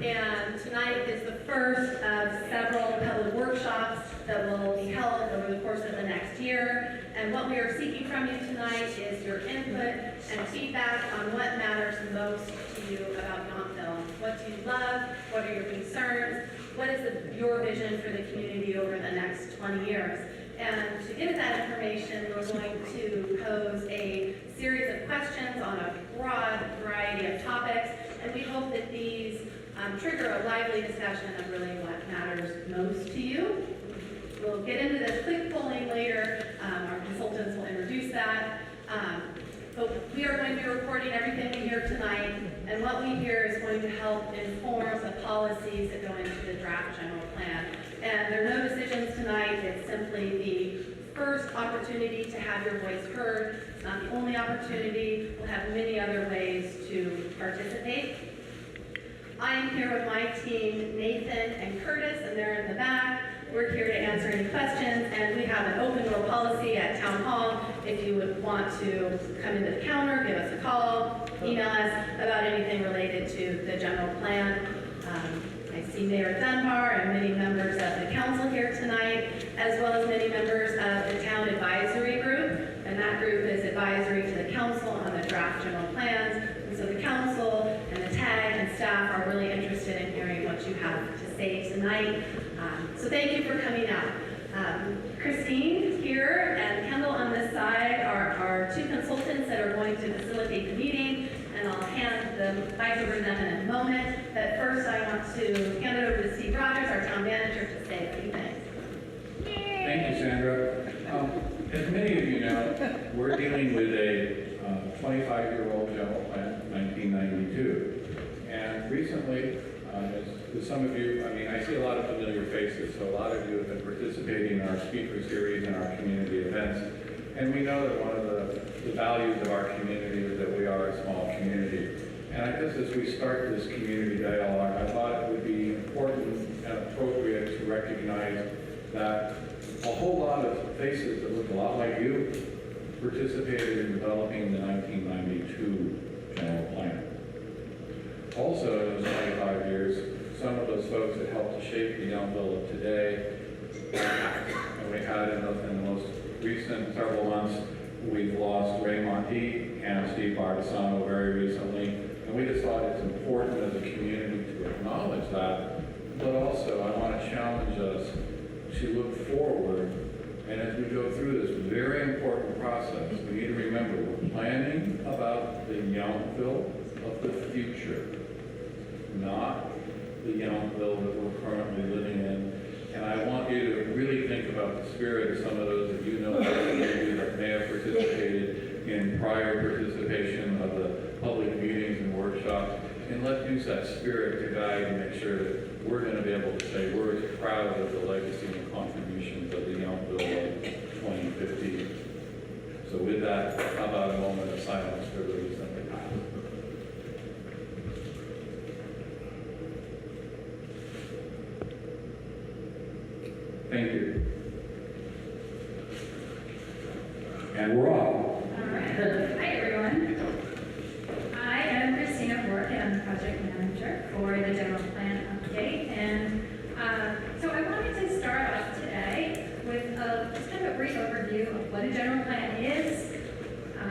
And tonight is the first of several public workshops that will be held over the course of the next year. And what we are seeking from you tonight is your input and feedback on what matters most to you about Yountville. What do you love? What are your concerns? What is your vision for the community over the next 20 years? And to give that information, we're going to pose a series of questions on a broad variety of topics, and we hope that these trigger a lively discussion of really what matters most to you. We'll get into this quick polling later. Our consultants will introduce that. But we are going to be recording everything we hear tonight, and what we hear is going to help inform the policies that go into the draft general plan. And there are no decisions tonight. It's simply the first opportunity to have your voice heard. It's not the only opportunity. We'll have many other ways to participate. I am here with my team, Nathan and Curtis, and they're in the back. We're here to answer any questions, and we have an open door policy at Town Hall. If you would want to come into the counter, give us a call, email us about anything related to the general plan. I see Mayor Dunbar and many members of the council here tonight, as well as many members of the town advisory group, and that group is advisory to the council on the draft general plans. And so the council and the TAG and staff are really interested in hearing what you have to say tonight. So thank you for coming out. Christine here and Kendall on this side are our two consultants that are going to facilitate the meeting, and I'll hand the mic over to them in a moment. But first I want to hand it over to Steve Rogers, our town manager, to say a few things. Thank you, Sandra. As many of you know, we're dealing with a 25-year-old general plan, 1992. And recently, as some of you, I see a lot of familiar faces, so a lot of you have been participating in our speaker series and our community events. And we know that one of the values of our community is that we are a small community. And I guess as we start this community dialogue, I thought it would be important and appropriate to recognize that a whole lot of faces that look a lot like you participated in developing the 1992 general plan. Also, in those 25 years, some of those folks that helped to shape the Yountville of today, and we had in the most recent several months, we've lost Ray Monti and Steve Bardesano very recently, and we just thought it's important as a community to acknowledge that, but also I want to challenge us to look forward, and as we go through this very important process, we need to remember we're planning about the Yountville of the future, not the Yountville that we're currently living in. And I want you to really think about the spirit of some of those that you know that may have participated in prior participation of the public meetings and workshops, and let's use that spirit to guide and make sure that we're going to be able to say we're as proud of the legacy and contributions of the Yountville of 2015. So with that, how about a moment of silence for the recently passed? Thank you. And we're off. All right. Hi, everyone. I am Christina Bork, and I'm the project manager for the general plan update. And so I wanted to start off today with just kind of a brief overview of what a general plan is,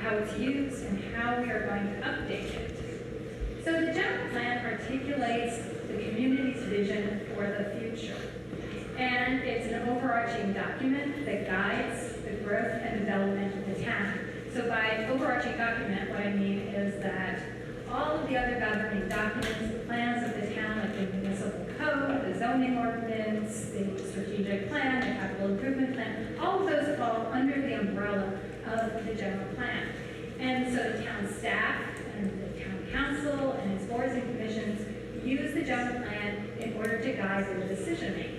how it's used, and how we are going to update it. So the general plan articulates the community's vision for the future. And it's an overarching document that guides the growth and development of the town. So by overarching document, what I mean is that all of the other governing documents, the plans of the town, like the municipal code, the zoning ordinance, the strategic plan, the capital improvement plan, all of those fall under the umbrella of the general plan. And so the town staff and the town council and its boards and commissions use the general plan in order to guide their decision making.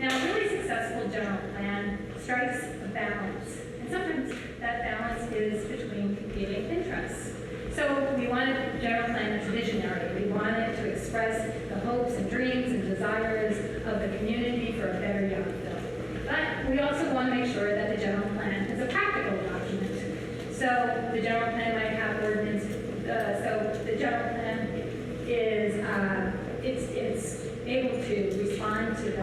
Now, a really successful general plan strikes a balance, and sometimes that balance is between competing interests. So we want a general plan that's visionary. We want it to express the hopes and dreams and desires of the community for a better Yountville. But we also want to make sure that the general plan is a practical document. So the general plan might have ordinance, so the general plan is is able to respond to the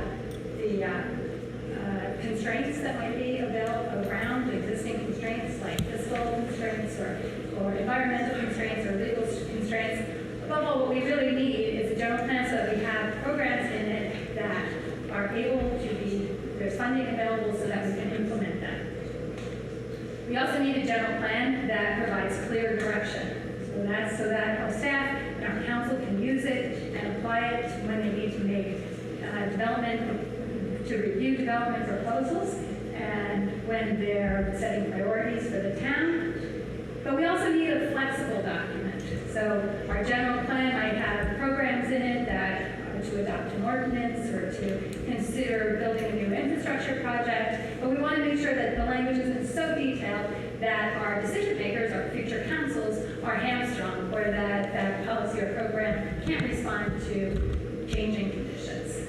constraints that might be available around existing constraints like fiscal constraints or environmental constraints or legal constraints. Above all, what we really need is a general plan so that we have programs in it that are able to be, there's funding available so that we can implement them. We also need a general plan that provides clear direction. So that our staff and our council can use it and apply it when they need to make to review development proposals and when they're setting priorities for the town. But we also need a flexible document. So our general plan might have programs in it that to adopt an ordinance or to consider building a new infrastructure project, but we want to make sure that the language isn't so detailed that our decision makers, our future councils, are hamstrung, or that that policy or program can't respond to changing conditions.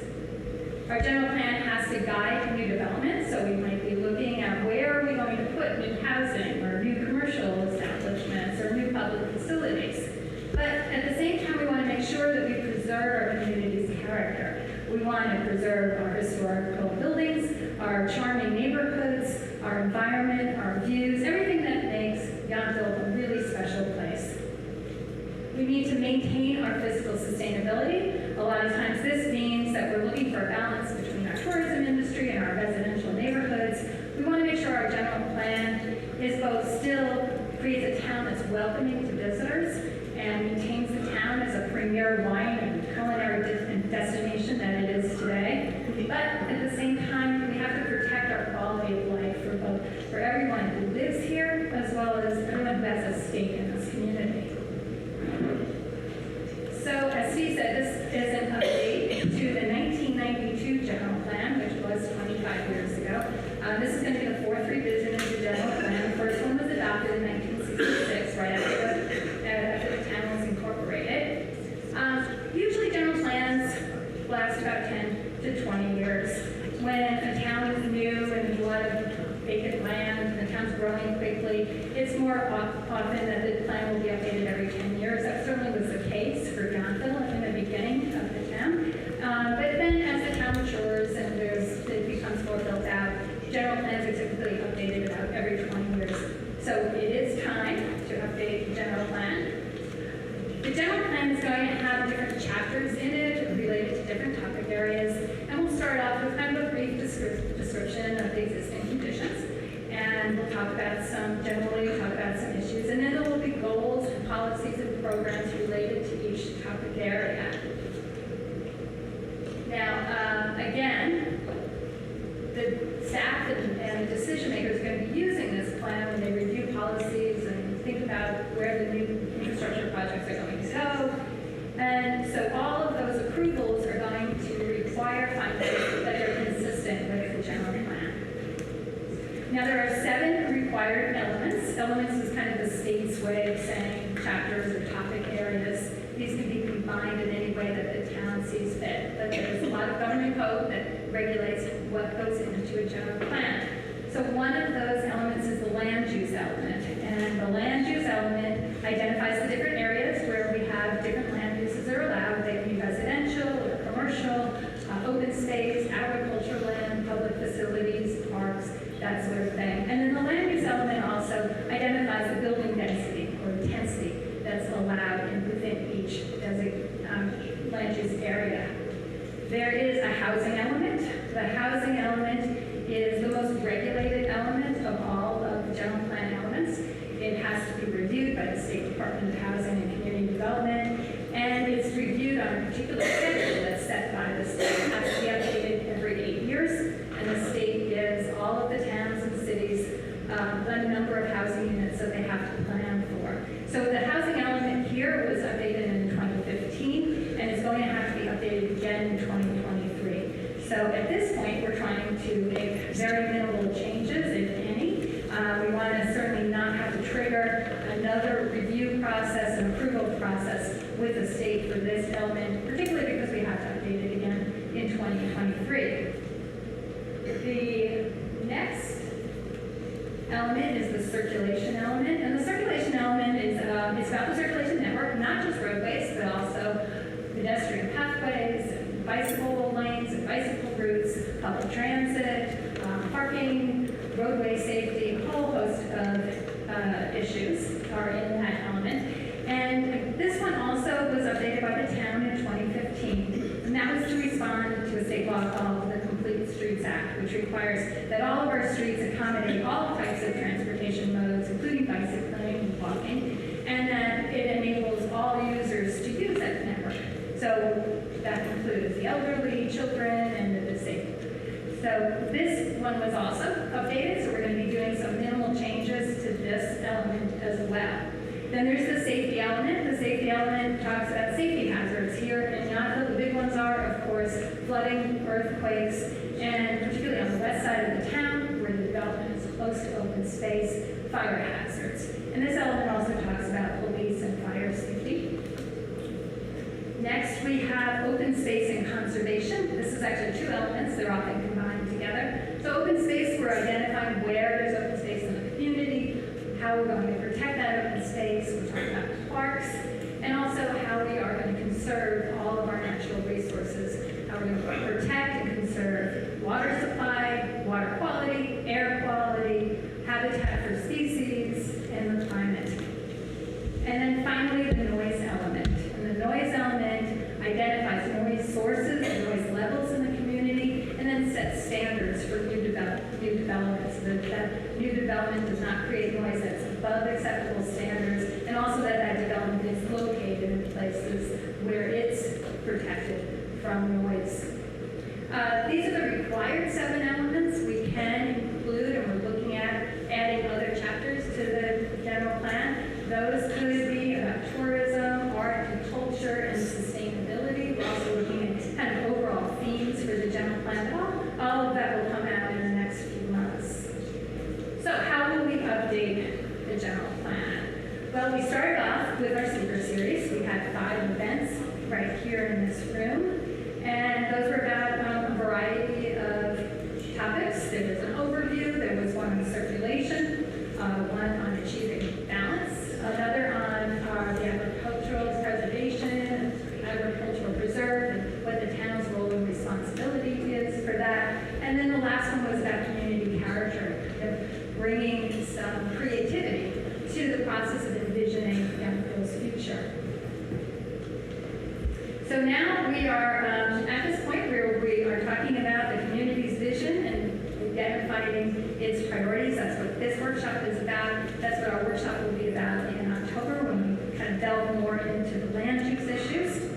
Our general plan has to guide new development, so we might be looking at where are we going to put new housing or new commercial establishments or new public facilities. But at the same time, we want to make sure that we preserve our community's character. We want to preserve our historical buildings, our charming neighborhoods, our environment, our views, everything that makes Yountville a really special place. We need to maintain our physical sustainability. A lot of times this means that we're looking for a balance between our tourism industry and our residential neighborhoods. We want to make sure our general plan is both still creates a town that's welcoming to visitors and maintains the town as a premier wine and culinary destination that it is today. But at the same time, we have to protect our quality of life for everyone who lives here, as well as everyone who has a stake in this community. So, as Steve said, this is an update to the 1992 general plan, which was 25 years ago. This is going to be the fourth revision of the general plan. The first one was adopted in 1966, right after the town was incorporated. Usually general plans last about 10 to 20 years. When a town is new and there's a lot of vacant land and the town's growing quickly, it's more often that the plan will be updated every 10 years. That certainly was the case for Yountville in the beginning of the town. But then as the town matures and it becomes more built out, general plans are typically updated about every 20 years. So it is time to update the general plan. The general plan is going to have different chapters in it related to different topic areas. And we'll start off with kind of a brief description of the existing conditions. And we'll talk about generally talk about some issues. And then there will be goals, policies, and programs related to each topic area. Now, again, the staff and decision makers are going to be using this plan when they review policies and think about where the new infrastructure projects are going to go. And so all of those approvals are going to require findings that are consistent with the general plan. Now there are 7 required elements. Elements is kind of the state's way of saying chapters or topic areas. These can be combined in any way that the town sees fit. But there's a lot of government code that regulates what goes into a general plan. So one of those elements is the land use element. And the land use element identifies the different areas where we have different land uses that are allowed. They can be residential or commercial, open space, agricultural land, public facilities, parks, that sort of thing. And then the land use element also identifies the building density or intensity that's allowed within each land use area. There is a housing element. The housing element is the most regulated element of all of the general plan elements. It has to be reviewed by the State Department of Housing and Community Development, and it's reviewed on a particular schedule that's set by the state. It has to be updated every 8 years, and the state gives all of the towns and cities the number of housing units that they have to plan for. So the housing element here was updated in 2015, and it's going to have to be updated again in 2023. So at this point, we're trying to make very minimal changes, if any. We want to certainly not have to trigger another review process and approval process with the state for this element, particularly because we have to update it again in 2023. The next element is the circulation element, and the circulation element is it's about the circulation network, not just roadways, but also pedestrian pathways, roadway safety, a whole host of issues are in that element. And this one also was updated by the town in 2015, and that was to respond to a state law called the Complete Streets Act, which requires that all of our streets accommodate all types of transportation modes, including bicycling and walking, and that it enables all users to use that network. So that includes the elderly, children, and the disabled. So this one was also updated, so we're going to be doing some minimal changes to this element as well. Then there's the safety element. The safety element talks about safety hazards here in Yountville. The big ones are, of course, flooding, earthquakes, and particularly on the west side of the town, where the development is close to open space, fire hazards. And this element also talks about police and fire safety. Next, we have open space and conservation. This is actually two elements. They're often combined together. So open space, we're identifying where there's open space in the community, how we're going to protect that open space. We're talking about parks, and also how we are going to conserve all of our natural resources, how we're going to protect and conserve water supply, water quality, air quality, habitat for species, and the climate. And then finally, the noise element. And the noise element identifies noise sources and noise levels in the community, and then sets standards for new development, so that new development does not create noise that's above acceptable standards, and also that development is located in places where it's protected from noise. These are the required 7 elements. We can include, and we're looking at adding other chapters to the general plan. Those could be about tourism, art and culture, and sustainability. We're also looking at kind of overall themes for the general plan. All of that will come out in the next few months. So how will we update the general plan? Well, we started off with our speaker series. We had 5 events right here in this room, and those were about a variety of topics. There was an overview, there was one on circulation, one on achieving balance, another on the agricultural preservation, agricultural preserve, and what the town's role and responsibility is for that. And then the last one was about community character, bringing some creativity to the process of envisioning Yountville's future. So now we are at this point where we are talking about the community's vision and identifying its priorities. That's what this workshop is about. That's what our workshop will be about in October, when we kind of delve more into the land use issues.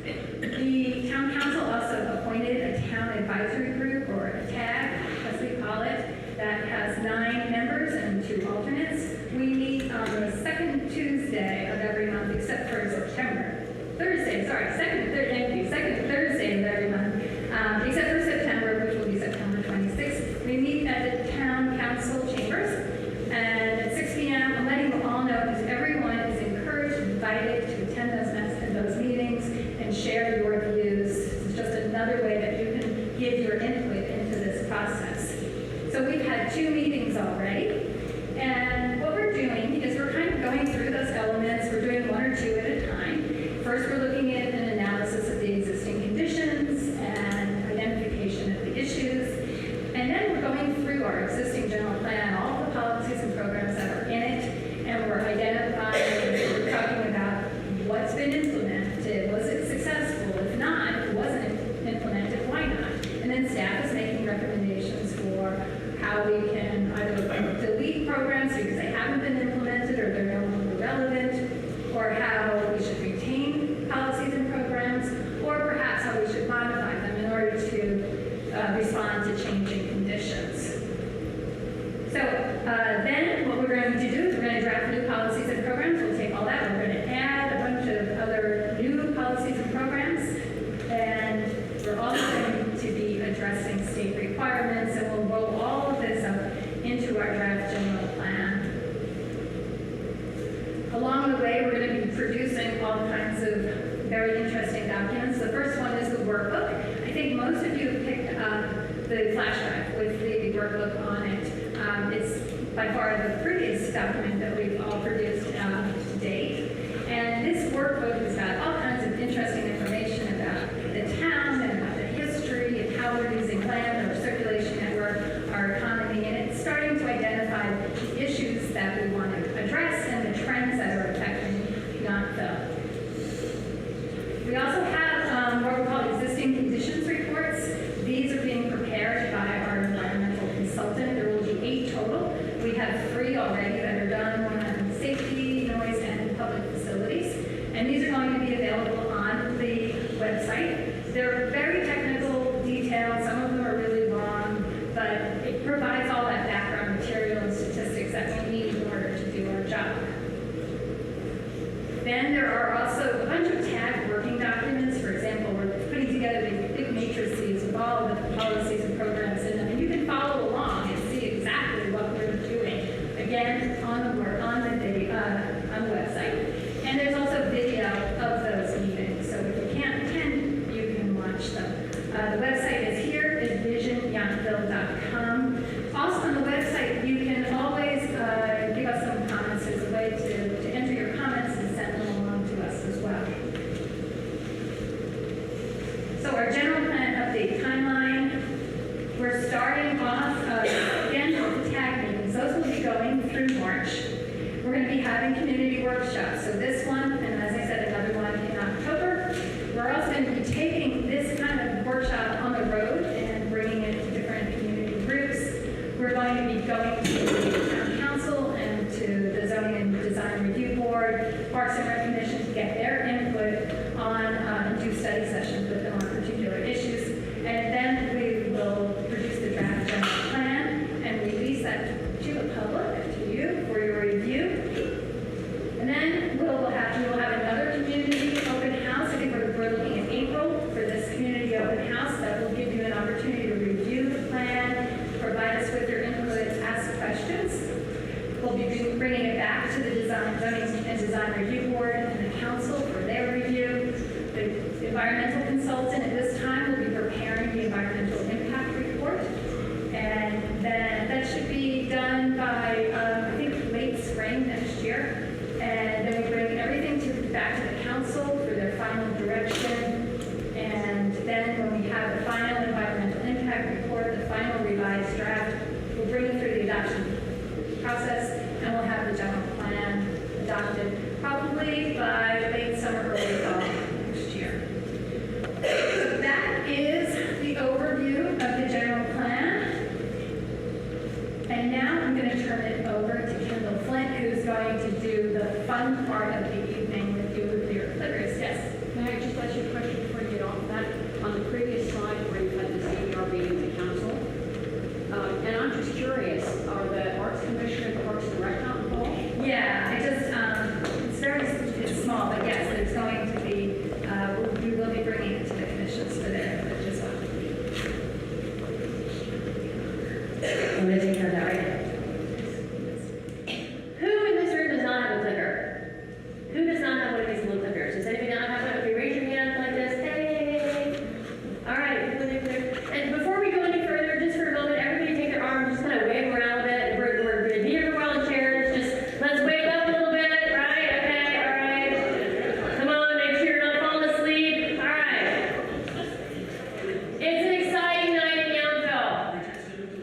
The town council also appointed a town advisory group, or a TAG, as we call it, that has 9 members and 2 alternates. We meet on the second Tuesday of every month, except for September. Second Thursday of every month, except for September, which will be September 26th. We meet at the town council chambers, and at 6 p.m. I'm letting you all know, because everyone is encouraged and invited to attend those meetings and share your views. It's just another way that you can give your input into this process. So we've had 2 meetings already, and what we're doing is we're kind of going through those elements. We're doing 1 or 2 at a time. First, we're looking at an analysis of the existing conditions and identification of the issues. And then we're going through our existing general plan, all the policies and programs that are in it, and we're identifying, we're talking about what's been implemented. Was it successful? If not, if it wasn't implemented, why not? And then staff is making recommendations for how we can either delete programs because they haven't been implemented or they're no longer relevant, or how we should retain policies and programs, or perhaps how we should modify them in order to respond to changing conditions. So then what we're going to do is we're going to draft new policies and programs. We'll take all that. We're going to add a bunch of other new policies and programs, and we're also going to be addressing state requirements, and we'll roll all of this up into our draft general plan. Along the way, we're going to be producing all kinds of very interesting documents. The first one is the workbook. I think most of you have picked up the flash drive with the workbook on it. It's by far the prettiest document that we've all produced to date. And this workbook has got all kinds of interesting information about the town and about the history and how we're using land, our circulation network, our economy. And it starts Then there are also a bunch of tagged working documents. For example, we're putting together these big matrices with all of the policies and programs in them, and you can follow along and see exactly what we're doing. Again, on the website. And there's also video of those meetings, so if you can't attend, you can watch them. The website is here, envisionyountville.com. Also on the website, you can always give us some comments. There's a way to enter your comments and send them along to us as well. So our general plan update timeline, we're starting off again with the tag meetings. Those will be going through March. We're going to be having community workshops. So this one, and as I said, another one in October. We're also going to be taking this kind of workshop on the road and bringing it to different community groups. We're going to be going to the town council and to the zoning and design review board, Parks and Rec Commission, to get their input on do study sessions with them on particular issues. And then we will produce the draft general plan and release that to the public, to you, for your review. And then we will have another community open house. I think we're looking at April for this community open house that will give you an opportunity to review the plan, provide us with your input, ask questions. We'll be bringing it back to the zoning and design review board and the council for their review. The environmental consultant at this time will be preparing the environmental impact report. And then that should be done by, I think, late spring next year. And then we bring everything back to the council for their final direction. And then when we have the final environmental impact report, the final revised draft, we'll bring it through the adoption process, and we'll have the general plan adopted probably by late summer, early fall next year. So that is the overview of the general plan. And now I'm going to turn it over to Kendall Flint, who's going to do the fun part of the evening with you with your clickers. Yes? May I just ask you a question before you get off that? On the previous slide where you had the CBR meeting to council, and I'm just curious, are the Arts Commission and Parks and Rec not involved? Yeah, it's small, but yes, it's going to be, we will be bringing it to the commissions for their input as well. I'm going to take care of that right now. Who in this room does not have a clicker? Who does not have one of these little clickers? Does anybody not have one? Okay, raise your hand like this. Hey! All right. And before we go any further, just for a moment, everybody take their arms, just kind of wave around a bit. We're going to be here for a while in chairs. Just let's wake up a little bit, right? Okay, all right. Come on, make sure you're not falling asleep. All right. It's an exciting night in Yountville.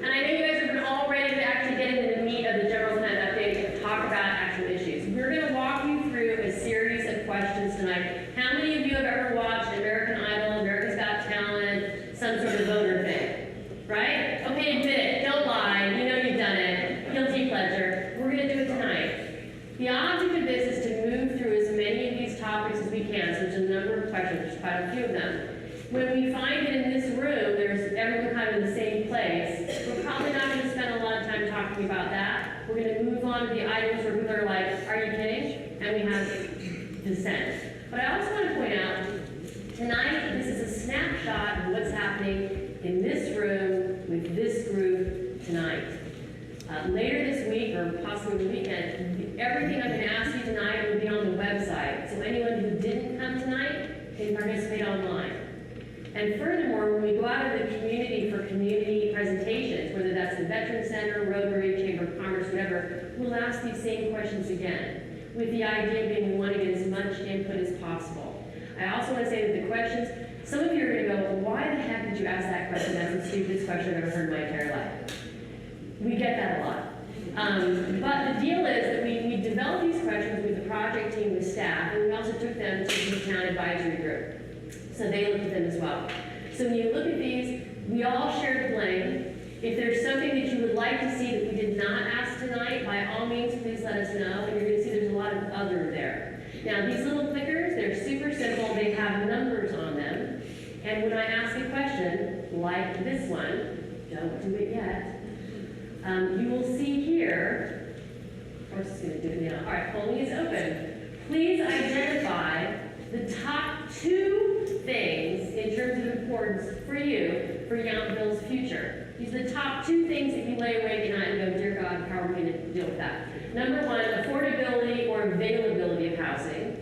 And I know you guys have been all ready to actually get into the meat of the general plan update and talk about actual issues. We're going to walk you through a series of questions tonight. How many of you have ever watched American Idol, America's Got Talent, some sort of voter thing? Right? Okay, admit it. Don't lie. You know you've done it. Guilty pleasure. We're going to do it tonight. The object of this is to move through as many of these topics as we can. So there's a number of questions. There's quite a few of them. When we find it in this room, there's everyone kind of in the same place. We're probably not going to spend a lot of time talking about that. We're going to move on to the items where people are like, are you kidding? And we have dissent. But I also want to point out, tonight, this is a snapshot of what's happening in this room with this group tonight. Later this week, or possibly the weekend, everything I'm going to ask you tonight will be on the website. So anyone who didn't come tonight can participate online. And furthermore, when we go out in the community for community presentations, whether that's the Veterans Center, Rotary, Chamber of Commerce, whatever, we'll ask these same questions again, with the idea being we want to get as much input as possible. I also want to say that the questions, some of you are going to go, well, why the heck did you ask that question? That's the stupidest question I've ever heard in my entire life. We get that a lot. But the deal is that we developed these questions with the project team, with staff, and we also took them to the town advisory group. So they looked at them as well. So when you look at these, we all share the blame. If there's something that you would like to see that we did not ask tonight, by all means, please let us know. And you're going to see there's a lot of other there. Now, these little clickers, they're super simple. They have numbers on them. And when I ask a question, like this one, don't do it yet, you will see here, of course it's going to do it now. All right, polling is open. Please identify the top 2 things in terms of importance for you for Yountville's future. These are the top 2 things that you lay awake at night and go, dear God, how are we going to deal with that? Number 1, affordability or availability of housing.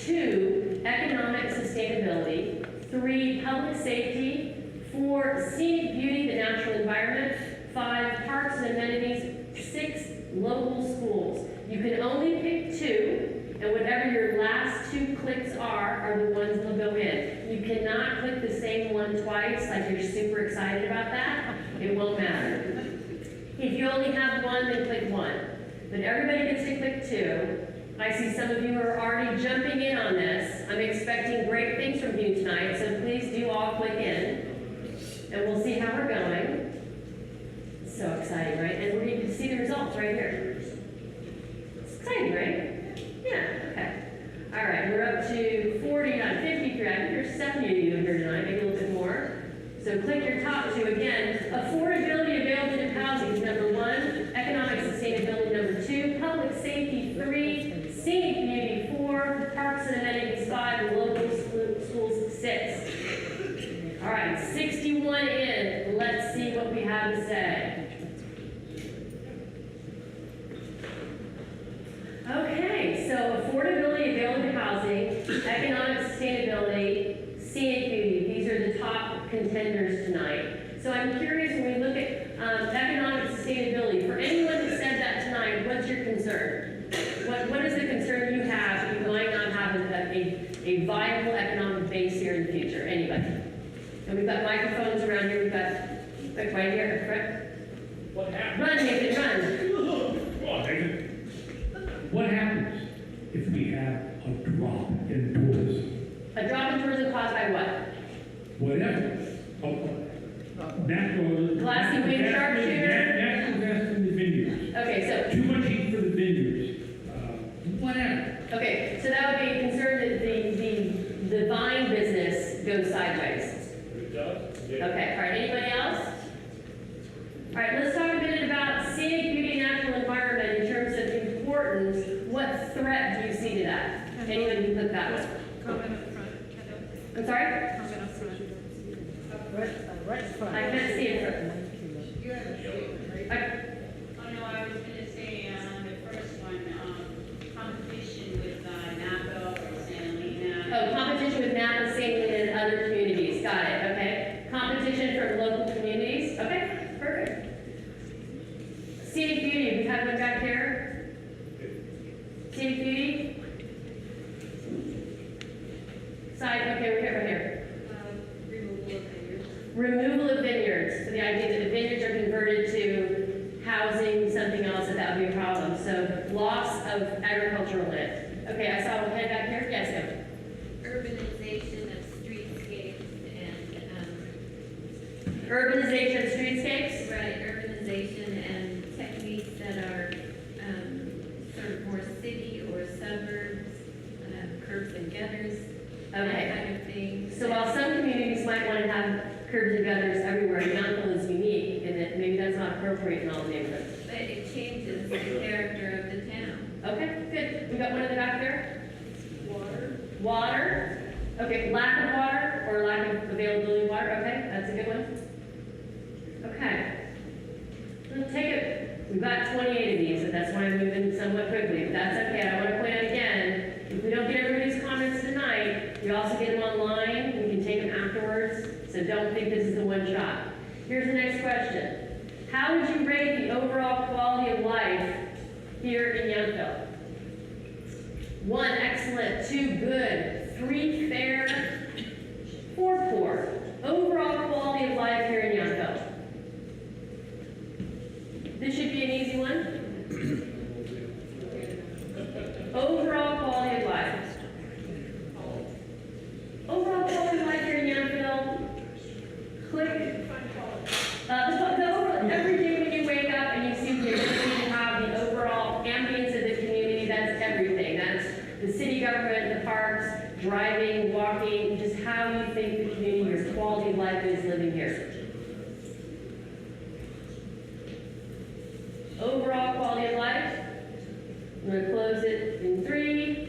2, economic sustainability. 3, public safety. 4, scenic beauty, the natural environment. 5, parks and amenities. 6, local schools. You can only pick 2, and whatever your last 2 clicks are the ones that'll go in. You cannot click the same one twice, like you're super excited about that. It won't matter. If you only have 1, then click 1. But everybody gets to click 2. I see some of you are already jumping in on this. I'm expecting great things from you tonight, so please do all click in, and we'll see how we're going. It's so exciting, right? And we're going to see the results right here. It's exciting, right? Yeah, okay. All right, we're up to 49, 53. I think there's 70 of you here tonight, maybe a little bit more. So click your top 2 again. Affordability, availability of housing is number 1. Economic sustainability, number 2. Public safety, 3. Scenic beauty, 4. Parks and amenities, 5. Local schools, 6. All right, 61 in. Let's see what we have to say. Okay, so affordability, availability of housing, economic sustainability, scenic beauty. These are the top contenders tonight. So I'm curious, when we look at economic sustainability, for anyone that said that tonight, what's your concern? What is the concern you have? You might not have a viable economic base here in the future. Anybody? And we've got microphones around here. We've got right here, correct? What happens? Run, Nathan, run. Come on, Nathan. What happens if we have a drop in tourism? A drop in tourism caused by what? Whatever. Natural. Glassy wing sharpshooter? Natural gas in the vineyards. Okay, Too much heat for the vineyards. Whatever. so okay, so that would be a concern that the vine business goes sideways. It does? Yeah. Okay, all right, anybody else? All right, let's talk a minute about scenic beauty and natural environment in terms of importance. What threat do you see to that? Anyone can click that one. Comment up front, Kendall. I'm sorry? Comment up front. I can't see it. Oh, no, I was gonna say, on the first one, competition with, Napa or Santa Lena. Oh, competition with Napa, St. Louis, and other communities. Got it, okay. Competition from local communities. Okay, perfect. Scenic beauty, we have one back here. Scenic beauty. Side, okay, we're here, right here. Removal of vineyards. So the idea that the vineyards are converted to housing, something else, that would be a problem. So loss of agricultural land. Okay, I saw one head back here. Yes, ma'am. Urbanization of streetscapes and, Urbanization of streetscapes. right, urbanization and techniques that are, sort of more city or suburbs, curbs and gutters, that Okay. kind of thing. So while some communities might want to have curbs and gutters everywhere, Yountville is unique in that maybe that's not appropriate in all neighborhoods. But it changes the character of the town. Okay, good. We got one in the back there? Water. Okay, lack of water or lack of availability of water. Okay, that's a good one. Okay. Let's take it. We've got 28 of these, so that's why I'm moving somewhat quickly. But that's okay. I want to point out again, if we don't get everybody's comments tonight, we also get them online. We can take them afterwards. So don't think this is a one shot. Here's the next question. How would you rate the overall quality of life here in Yountville? 1, excellent. 2, good. 3, fair. 4, poor. Overall quality of life here in Yountville. This should be an easy one. Overall quality of life. Overall quality of life here in Yountville. Click. Every day when you wake up and you see the ability to have the overall ambience of the community, that's everything. That's the city government, the parks, driving, walking, just how you think the community, your quality of life is living here. Overall quality of life. I'm going to close it in 3,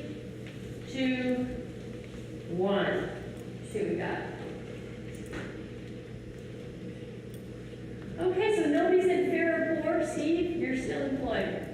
2, 1. Let's see what we got. Okay, so nobody said fair or poor. Steve, you're still employed.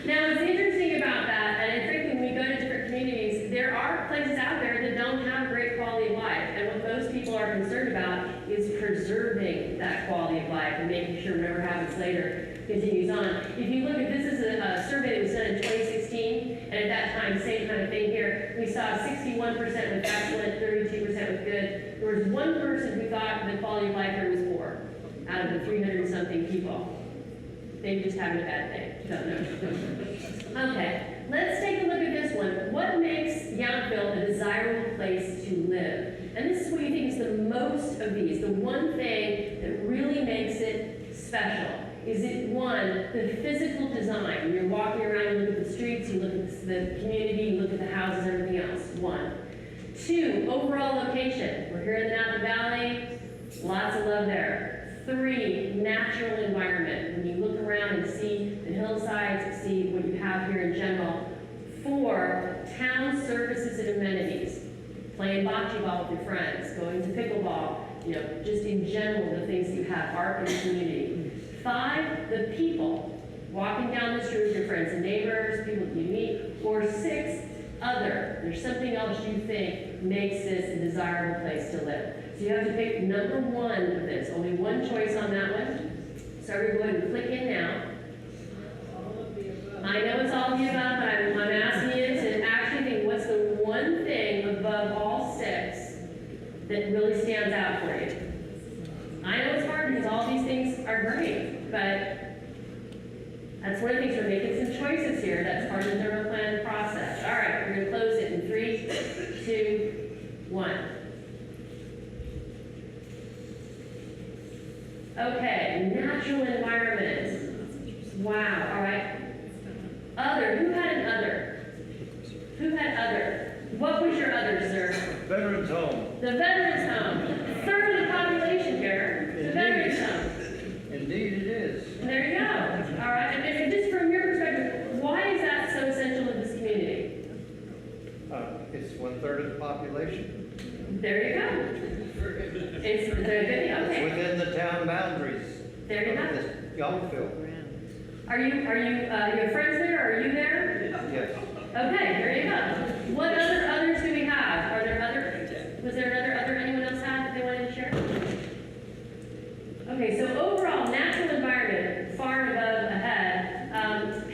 Now, what's interesting about that, and frankly, when we go to different communities, there are places out there that don't have great quality of life. And what most people are concerned about is preserving that quality of life and making sure whatever happens later continues on. If you look at this is a survey that was done in 2016, and at that time, same kind of thing here. We saw 61% with excellent, 32% with good. There was one person who thought the quality of life here was poor out of the 300-something people. Maybe just having a bad day. Don't know. Okay, let's take a look at this one. What makes Yountville a desirable place to live? And this is what you think is the most of these. The one thing that really makes it special. Is it one, the physical design? When you're walking around, you look at the streets, you look at the community, you look at the houses, everything else. 1. 2, overall location. We're here in the Napa Valley, lots of love there. 3, natural environment. When you look around and see the hillsides, see what you have here in general. 4, town services and amenities. Playing bocce ball with your friends, going to pickleball, just in general, the things that you have, art and community. 5, the people. Walking down the street with your friends and neighbors, people that you meet. Or 6, other. There's something else you think makes this a desirable place to live. So you have to pick number 1 of this. Only one choice on that one. So everybody go ahead and click in now. I know it's all of the above, but I'm asking you to actually think what's the one thing above all 6 that really stands out for you. I know it's hard because all these things are great, but that's one of the things we're making some choices here. That's part of the general plan process. All right, we're going to close it in 3, 2, 1. Okay, natural environment. Wow, all right. Other, who had an other? Who had other? What was your other, sir? Veterans Home. The Veterans Home. Third of the population here. The Veterans Home. Indeed it is. There you go. All right, and just from your perspective, why is that so essential in this community? It's 1/3 of the population. There you go. It's okay. Within the town boundaries. There you go. Of Yountville. Are you have friends there? Are you there? Yes. Okay, there you go. What others do we have? Are there other? Was there another other anyone else had that they wanted to share? Okay, so overall, natural environment far and above ahead.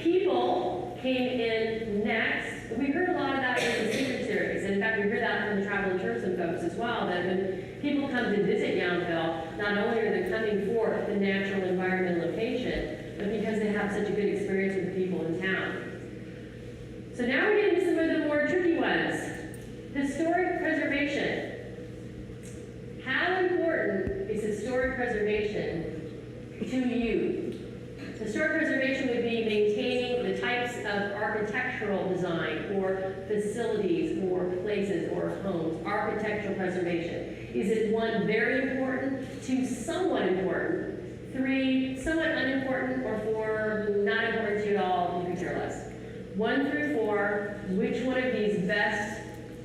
People came in next. We heard a lot of that in the speaker series. In fact, we heard that from the travel and tourism folks as well. That when people come to visit Yountville, not only are they coming for the natural environment location, but because they have such a good experience with the people in town. So now we're getting to some of the more tricky ones. Historic preservation. How important is historic preservation to you? Historic preservation would be maintaining the types of architectural design or facilities or places or homes. Architectural preservation. Is it 1, very important, 2, somewhat important, 3, somewhat unimportant, or 4, not important to you at all, you could care less? 1 through 4, which one of these best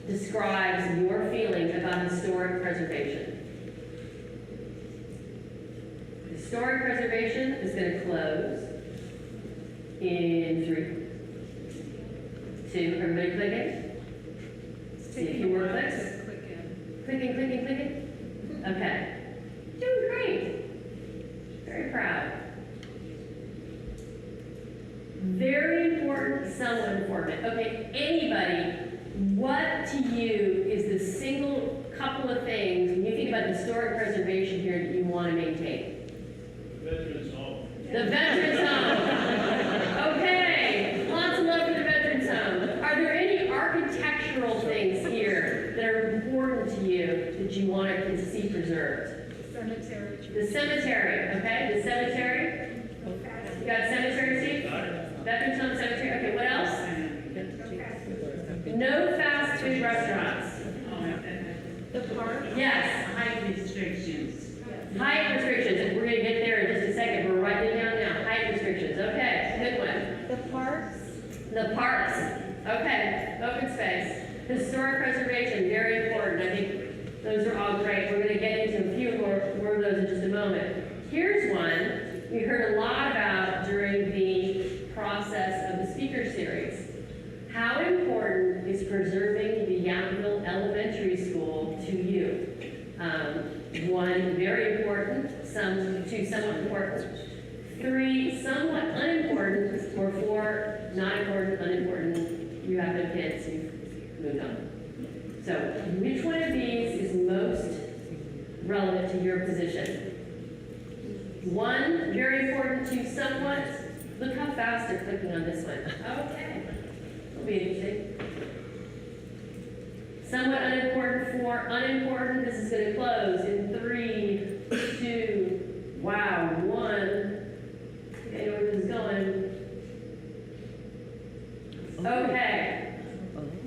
describes your feeling about historic preservation? Historic preservation is going to close in 3, 2, everybody clicking? See a few more clicks. Clicking. Okay. Doing great. Very proud. Very important, somewhat important. Okay, anybody, what to you is the single couple of things when you think about historic preservation here that you want to maintain? The Veterans Home. The Veterans Home. Okay, lots of love for the Veterans Home. Are there any architectural things here that are important to you that you want to see preserved? Cemetery. The cemetery, okay, the cemetery. You got cemetery, Steve? Veterans Home Cemetery, okay, what else? No fast food restaurants. The park. Yes. Height restrictions. Height restrictions, and we're gonna get there in just a second, we're writing it down now. Height restrictions, okay, good one. The parks. The parks, Okay, open space. Historic preservation, very important. I think those are all great. We're gonna get into a few more of those in just a moment. Here's one we heard a lot about during the process of the speaker series. How important is preserving the Yountville Elementary School to you? One, very important, two, somewhat important. Three, somewhat unimportant, or four, not important, unimportant. You have no kids, you've moved on. So, which one of these is most relevant to your position? One, very important, two, somewhat. Look how fast they're clicking on this one. Okay, it'll be interesting. Somewhat unimportant, four, unimportant. This is going to close in 3, 2, wow, 1. I know where this is going. Okay.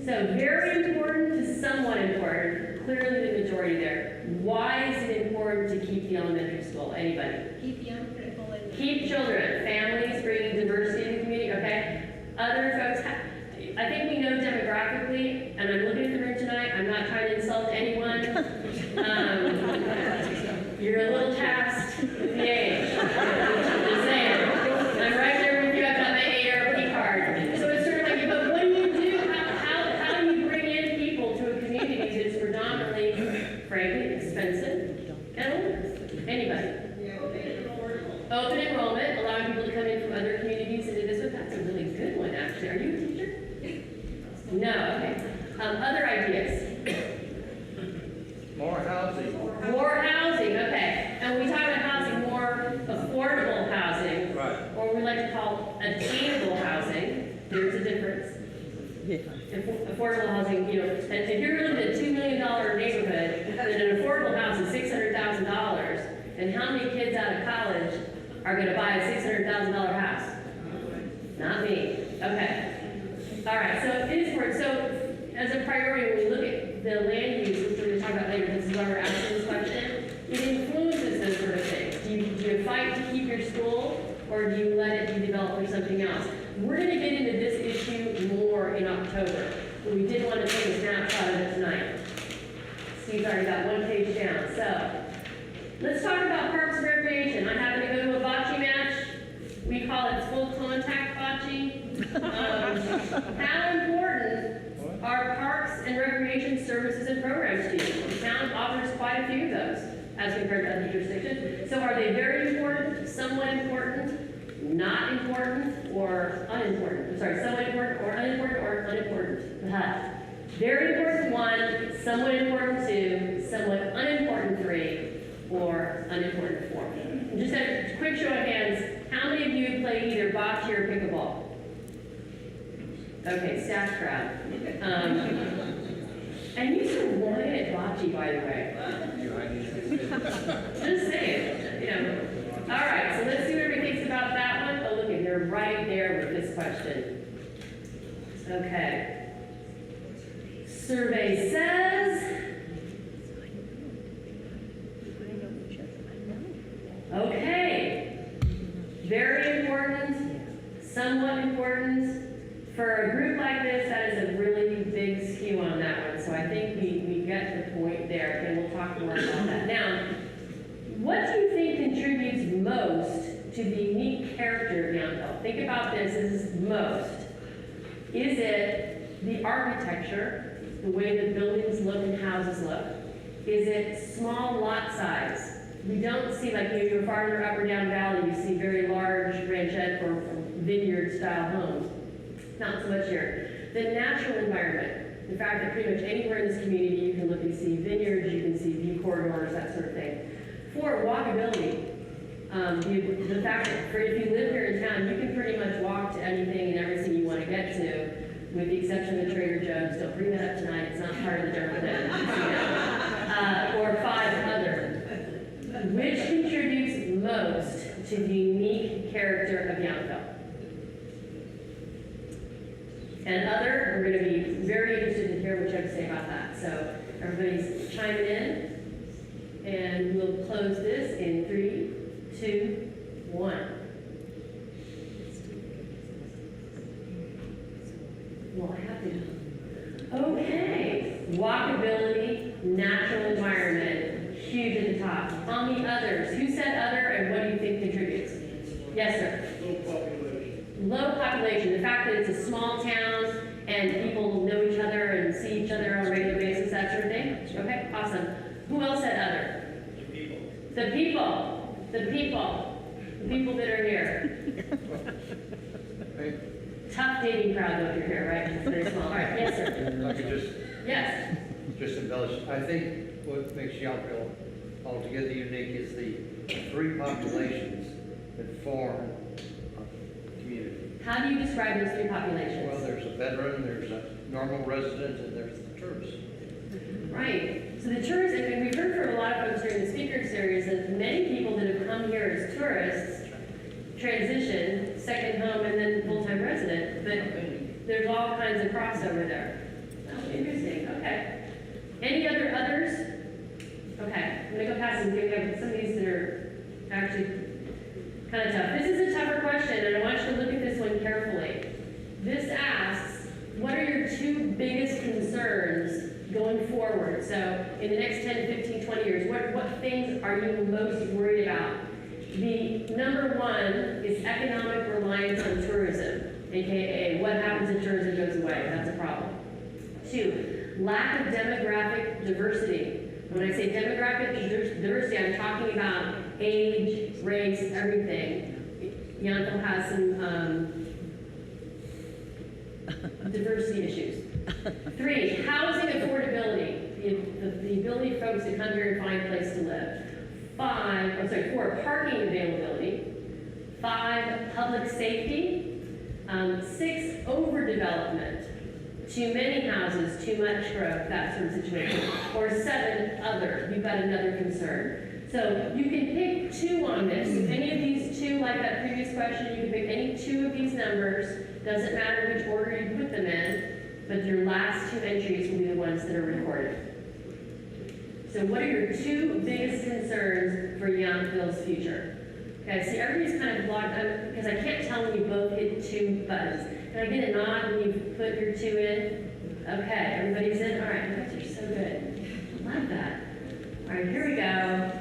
So very important to somewhat important. Clearly the majority there. Why is it important to keep the elementary school? Anybody? Keep young people in. Keep children, families, bringing diversity in the community. Okay. Other folks. I think we know demographically, and I'm looking at the room tonight. I'm not trying to insult anyone. You're a little past the age. Just saying. I'm right there with you. I've got my AARP card. So it's sort of like, but what do you do? How do you bring in people to a community that is predominantly, frankly, expensive and old? Anybody? Open enrollment, allowing people to come in from other communities into this one. That's a really good one, actually. Are you a teacher? No, okay. Other ideas? More housing. More housing, okay. And when we talk about housing, more affordable housing, Right. or we like to call attainable housing, there's a difference. Affordable housing, you know, and if you're living in a $2 million neighborhood, then an affordable house is $600,000, and how many kids out of college are gonna buy a $600,000 house? Not me, okay. All right, so it is important. So as a priority, when we look at the land use, which we're going to talk about later, this is why we're asking this question, it influences those sort of things. Do you fight to keep your school, or do you let it be developed for something else? We're going to get into this issue more in October, but we did want to take a snapshot of it tonight. Steve's already got one page down. So let's talk about parks and recreation. I happened to go to a bocce match. We call it full contact bocce. How important are parks and recreation services and programs to you? The town offers quite a few of those as compared to other jurisdictions. So are they very important, somewhat important, not important, or unimportant? I'm sorry, somewhat important, or unimportant? Very important 1, somewhat important 2, somewhat unimportant 3, or unimportant 4. And just a quick show of hands. How many of you play either bocce or pickleball? Okay, staff crowd. And you sort of won it at bocce, by the way. Just saying, you know. All right, so let's see what everybody thinks about that one. Oh, look, and they're right there with this question. Okay. Survey says. Okay. Very important, somewhat important. For a group like this, that is a really big skew on that one. So I think we get the point there, and we'll talk more about that. Now, what do you think contributes most to the unique character of Yountville? Think about this as most. Is it the architecture, the way the buildings look and houses look? Is it small lot size? We don't see, like if you're farther up or down valley, you see very large ranchette or vineyard style homes. Not so much here. The natural environment, the fact that pretty much anywhere in this community you can look and see vineyards, you can see view corridors, that sort of thing. 4, walkability. The fact that if you live here in town, you can pretty much walk to anything and everything you want to get to, with the exception of Trader Joe's. Don't bring that up tonight, it's not part of the general plan. Or 5 other. Which contributes most to the unique character of Yountville? And other, we're going to be very interested in hearing what you have to say about that. So everybody's chiming in, and we'll close this in 3, 2, 1. Well, I have others. Who said other and what do you think contributes? Yes, sir. Low population. The fact that it's a small town and people know each other and see each other on a regular basis, that sort of thing. Okay, awesome. Who else said other? The people. The people. The people that are here. Tough dating crowd though if you're here, right? It's very small. All right, yes, sir. If I could Yes. just embellish, I think what makes Yountville altogether unique is the three populations that form a community. How do you describe those three populations? Well, there's a veteran, there's a normal resident, and there's the tourist. Right. So the tourists, and we've heard from a lot of folks during the speaker series that many people that have come here as tourists transition, second home, and then full-time resident, but there's all kinds of crossover there. Oh, interesting. Okay. Any others? Okay. I'm going to go past them. We have some of these that are actually kind of tough. This is a tougher question, and I want you to look at this one carefully. This asks, what are your two biggest concerns going forward? So in the next 10, 15, 20 years, what things are you most worried about? The number one is economic reliance on tourism, aka what happens if tourism goes away? That's a problem. 2, lack of demographic diversity. When I say demographic diversity, I'm talking about age, race, everything. Yountville has some diversity issues. 3, housing affordability, the ability for folks to come here and find a place to live. 4, parking availability. 5, public safety. 6, overdevelopment. Too many houses, too much growth, that sort of situation. Or 7, other. You've got another concern. So you can pick 2 on this. If any of these 2, like that previous question, you can pick any 2 of these numbers. Doesn't matter which order you put them in, but your last 2 entries will be the ones that are recorded. So what are your 2 biggest concerns for Yountville's future? Okay, see, everybody's kind of blocked, because I can't tell when you both hit 2 buttons. Can I get a nod when you put your 2 in? Okay, everybody's in? All right, you guys are so good. I love that. All right, here we go.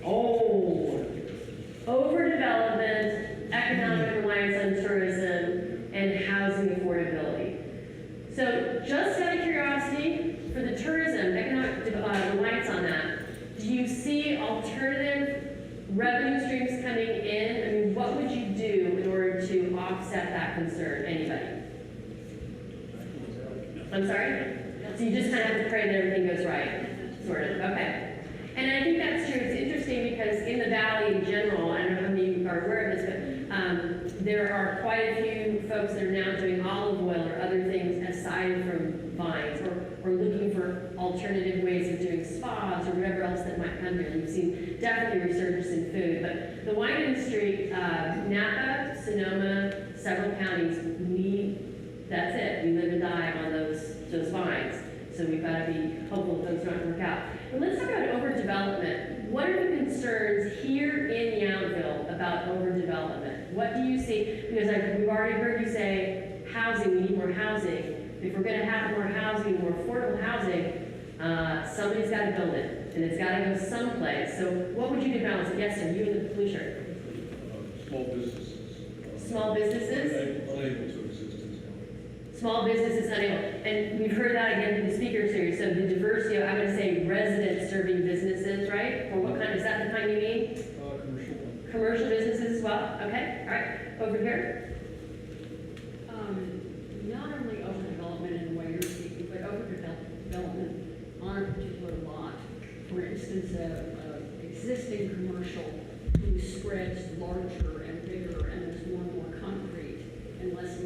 Oh, overdevelopment, economic reliance on tourism, and housing affordability. So just out of curiosity, for the tourism, economic reliance on that, do you see alternative revenue streams coming in? I mean, what would you do in order to offset that concern? Anybody? I'm sorry? So you just kind of have to pray that everything goes right, sort of. Okay. And I think that's true. It's interesting because in the valley in general, I don't know how many of you are aware of this, but there are quite a few folks that are now doing olive oil or other things aside from vines, or looking for alternative ways of doing spas or whatever else that might come here. We've seen definitely resurgence in food, but the wine industry, Napa, Sonoma, several counties, that's it. We live and die on those vines. So we've got to be hopeful that those don't work out. But let's talk about overdevelopment. What are the concerns here in Yountville about overdevelopment? What do you see? Because we've already heard you say housing, we need more housing. If we're going to have more housing, more affordable housing, somebody's got to build it, and it's got to go someplace. So what would you do, balance? Yes, sir, you in the blue shirt. Small businesses. Small businesses? Unable to exist in town. Small businesses unable, and we've heard that again in the speaker series. So the diversity of, I'm going to say resident serving businesses, right? Or what kind, is that the kind you mean? Commercial. Commercial businesses as well? Okay, all right, over here. Not only overdevelopment in the way you're speaking, but overdevelopment on a particular lot. For instance, existing commercial who spreads larger and bigger and there's more and more concrete and less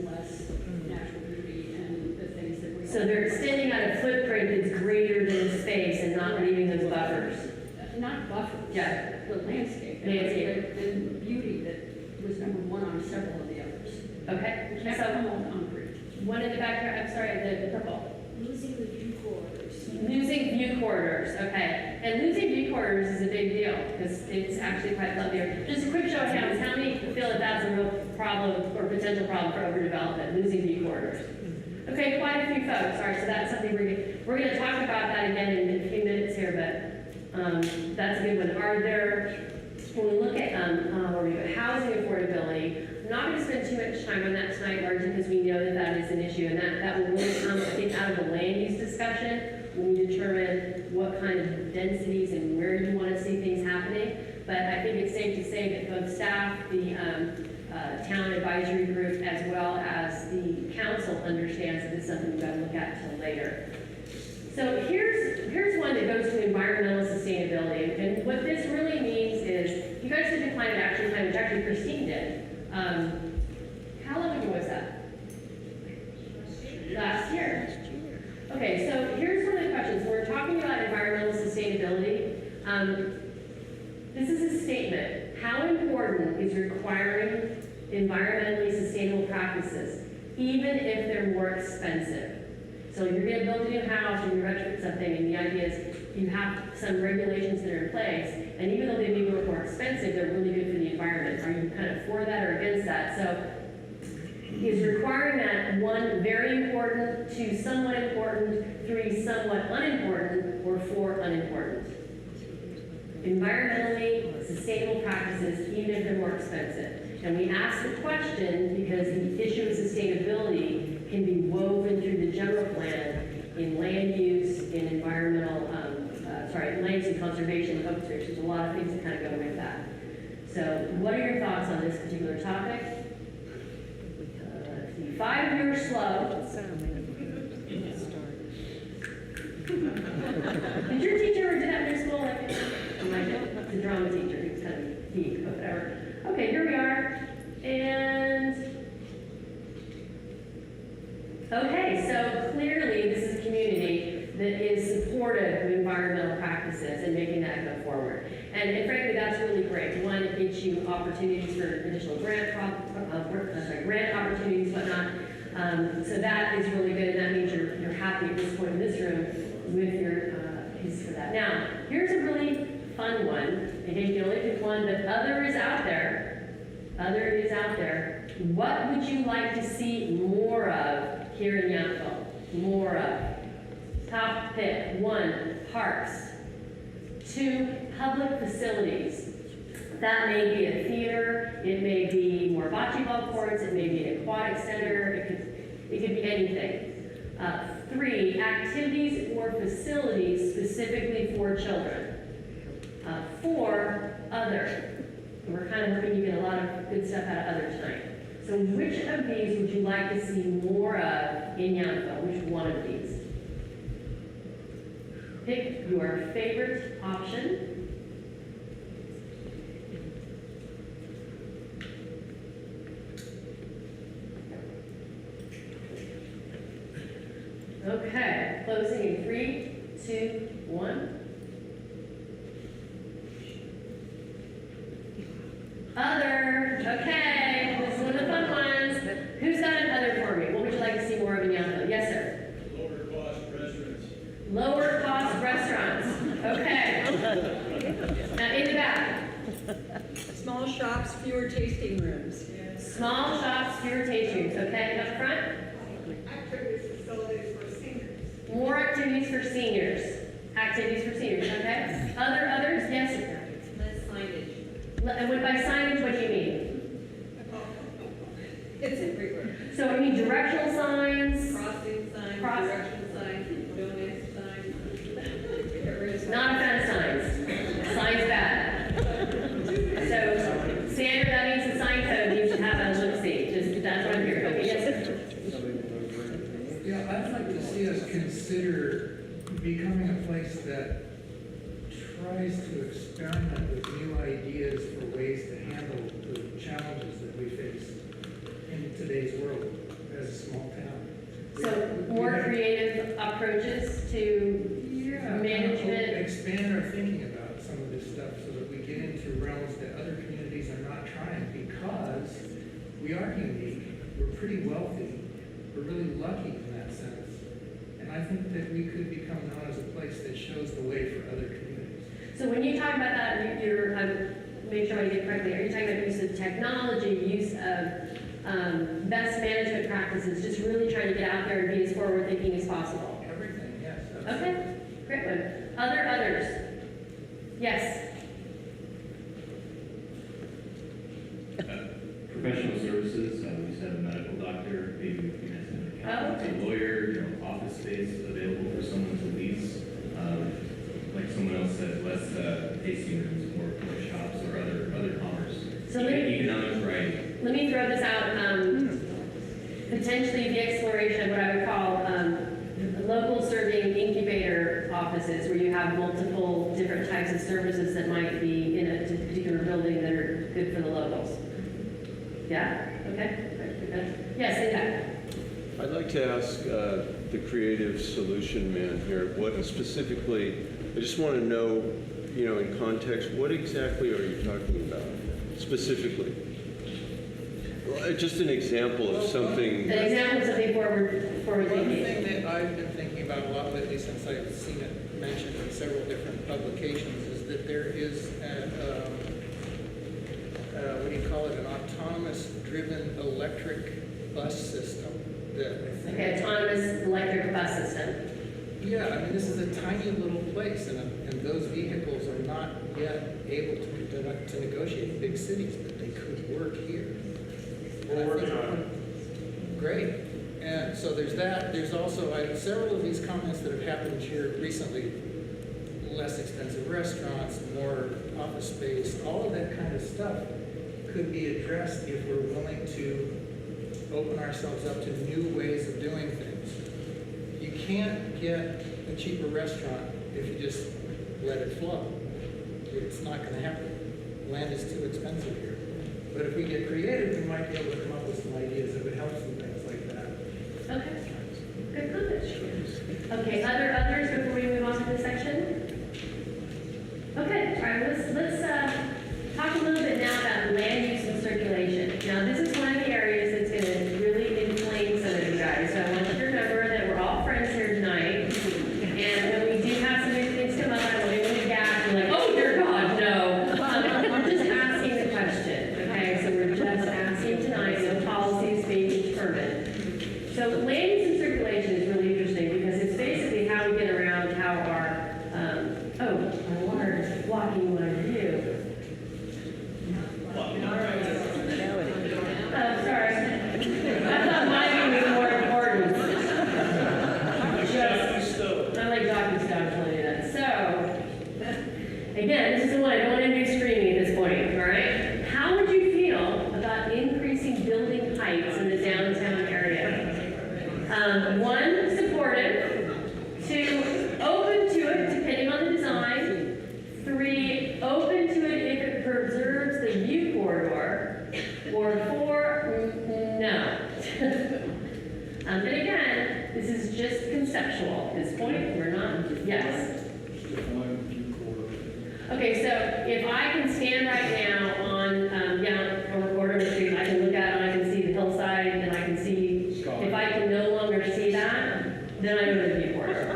natural beauty and the things that we. So they're extending out a footprint that's greater than the space and not leaving those buffers. Not buffers. Yeah. The landscape. Landscape. And beauty that was number one on several of the others. Okay. Which never come on concrete. One in the back here, I'm sorry, the purple. Losing the view corridors. Losing view corridors, okay. And losing view corridors is a big deal because it's actually quite lovely here. Just a quick show of hands, how many feel that that's a real problem or potential problem for overdevelopment, losing view corridors? Okay, quite a few folks. All right, so that's something we're going to talk about that again in a few minutes here, but one. Are there, when we look at where we go, housing affordability, I'm not going to spend too much time on that tonight, largely because we know that that is an issue, and that will really come, I think, out of the land use discussion when we determine what kind of densities and where you want to see things happening. But I think it's safe to say that both staff, the town advisory group, as well as the council understands that this is something we've got to look at until later. So here's one that goes to environmental sustainability, and what this really means is, you guys did the climate action plan, which actually Christine did. How long ago was that? Last year. Okay, so here's one of the questions. We're talking about environmental sustainability. This is a statement. How important is requiring environmentally sustainable practices, even if they're more expensive? So you're going to build a new house or you retrofit something, and the idea is you have some regulations that are in place, and even though they may be more expensive, they're really good for the environment. Are you kind of for that or against that? So is requiring that, one, very important, two, somewhat important, three, somewhat unimportant, or four, unimportant? Environmentally sustainable practices, even if they're more expensive. And we ask the question because the issue of sustainability can be woven through the general plan in land use, in environmental, land use and conservation, open space. There's a lot of things that kind of go with that. So what are your thoughts on this particular topic? 5 years slow. Did your teacher ever do that in your school? Like, it's a drama teacher. He was kind of geek, but whatever. Okay, here we are. And okay, so clearly this is a community that is supportive of environmental practices and making that go forward. And frankly, that's really great. One, it gives you opportunities for additional grant opportunities, whatnot. So that is really good, and that means you're happy at this point in this room with your piece for that. Now, here's a really fun one. Again, you can only pick one, but other is out there. Other is out there. What would you like to see more of here in Yountville? More of. Top pick. 1, parks. 2, public facilities. That may be a theater, it may be more bocce ball courts, it may be an aquatic center, it could be anything. 3, activities or facilities specifically for children. 4, other. And we're kind of hoping you get a lot of good stuff out of other tonight. So which of these would you like to see more of in Yountville? Which one of these? Pick your favorite option. Okay, closing in 3, 2, 1. Other, okay, this is one of the fun ones. Who's got an other for me? What would you like to see more of in Yountville? Yes, sir. Lower cost restaurants. Lower cost restaurants. Okay. Now in the back. Small shops, fewer tasting rooms. Small shops, fewer tasting rooms. Okay, up front. Activities facilities for seniors. More activities for seniors. Activities for seniors, okay? Others? Yes? Less signage. And by signage, what do you mean? It's everywhere. So I mean directional signs, Crossing signs, Cross- direction signs, donate signs. not offense signs. Signs bad. So, Sandra, that means the sign code, you should have a look-see. Just, that's what I'm hearing. Okay, yes, sir? Yeah, I'd like to see us consider becoming a place that tries to experiment with new ideas for ways to handle the challenges that we face in today's world as a small town. So, more creative approaches to management. Expand our thinking about some of this stuff so that we get into realms that other communities are not trying, because we are unique, we're pretty wealthy, we're really lucky in that sense. And I think that we could become known as a place that shows the way for other communities. So when you talk about that, you're, make sure I get it correctly, are you talking about use of technology, use of best management practices, just really trying to get out there and be as forward thinking as possible? Everything, yes. Absolutely. Okay, great one. Others? Yes? have a medical doctor, maybe we can have an accountant, Oh, okay. a lawyer, office space available for someone to lease. Like someone else said, less tasting rooms, more shops or other commerce. So let me- Economic variety. Let me throw this out, potentially the exploration of what I would call local serving incubator offices, where you have multiple different types of services that might be in a particular building that are good for the locals. Yeah? Okay? Yes, say that. I'd like to ask the creative solution man here, what specifically, I just want to know, in context, what exactly are you talking about specifically? Well, just an example of something. An example of something forward One thinking. thing that I've been thinking about a lot lately, since I've seen it mentioned in several different publications, is that there is what do you call it, an autonomous driven electric bus system that I think. Okay, autonomous electric bus system. Yeah, I mean, this is a tiny little place, and those vehicles are not yet able to negotiate in big cities, but they could work here. We're working on it. Great. And so there's that. There's also several of these comments that have happened here recently. Less expensive restaurants, more office space, all of that kind of stuff could be addressed if we're willing to open ourselves up to new ways of doing things. You can't get a cheaper restaurant if you just let it flow. It's not going to happen. Land is too expensive here. But if we get creative, we might be able to come up with some ideas that would help some things like that. Okay. Good comment. Okay, others before we move on to this section? Okay, all right, let's talk a little bit now about land use and circulation. Now, this is one of the areas that's going to really inflame some of you guys. So I want you to remember that we're all friends here tonight. And when we do have some new things come up, I want you to gap and like, oh dear God, no. We're just asking the question, okay? So we're just asking tonight, no policies being determined. So land use and circulation is really interesting because it's basically how we get around how our water is blocking my view. Oh, sorry. I thought my view was more important. I like Dr. Scott telling you that. So, again, this is the one I don't want to do screaming at this point, all right? How would you feel about increasing building heights in the downtown area? One, supportive. Two, open to it depending on the design. Three, open to it if it preserves the view corridor. Or four, no. And again, this is just conceptual. At this point, we're not, yes. Okay, so if I can stand right now on Order Street, I can look out and I can see the hillside, and I can see, if I can no longer see that, then I know the view corridor.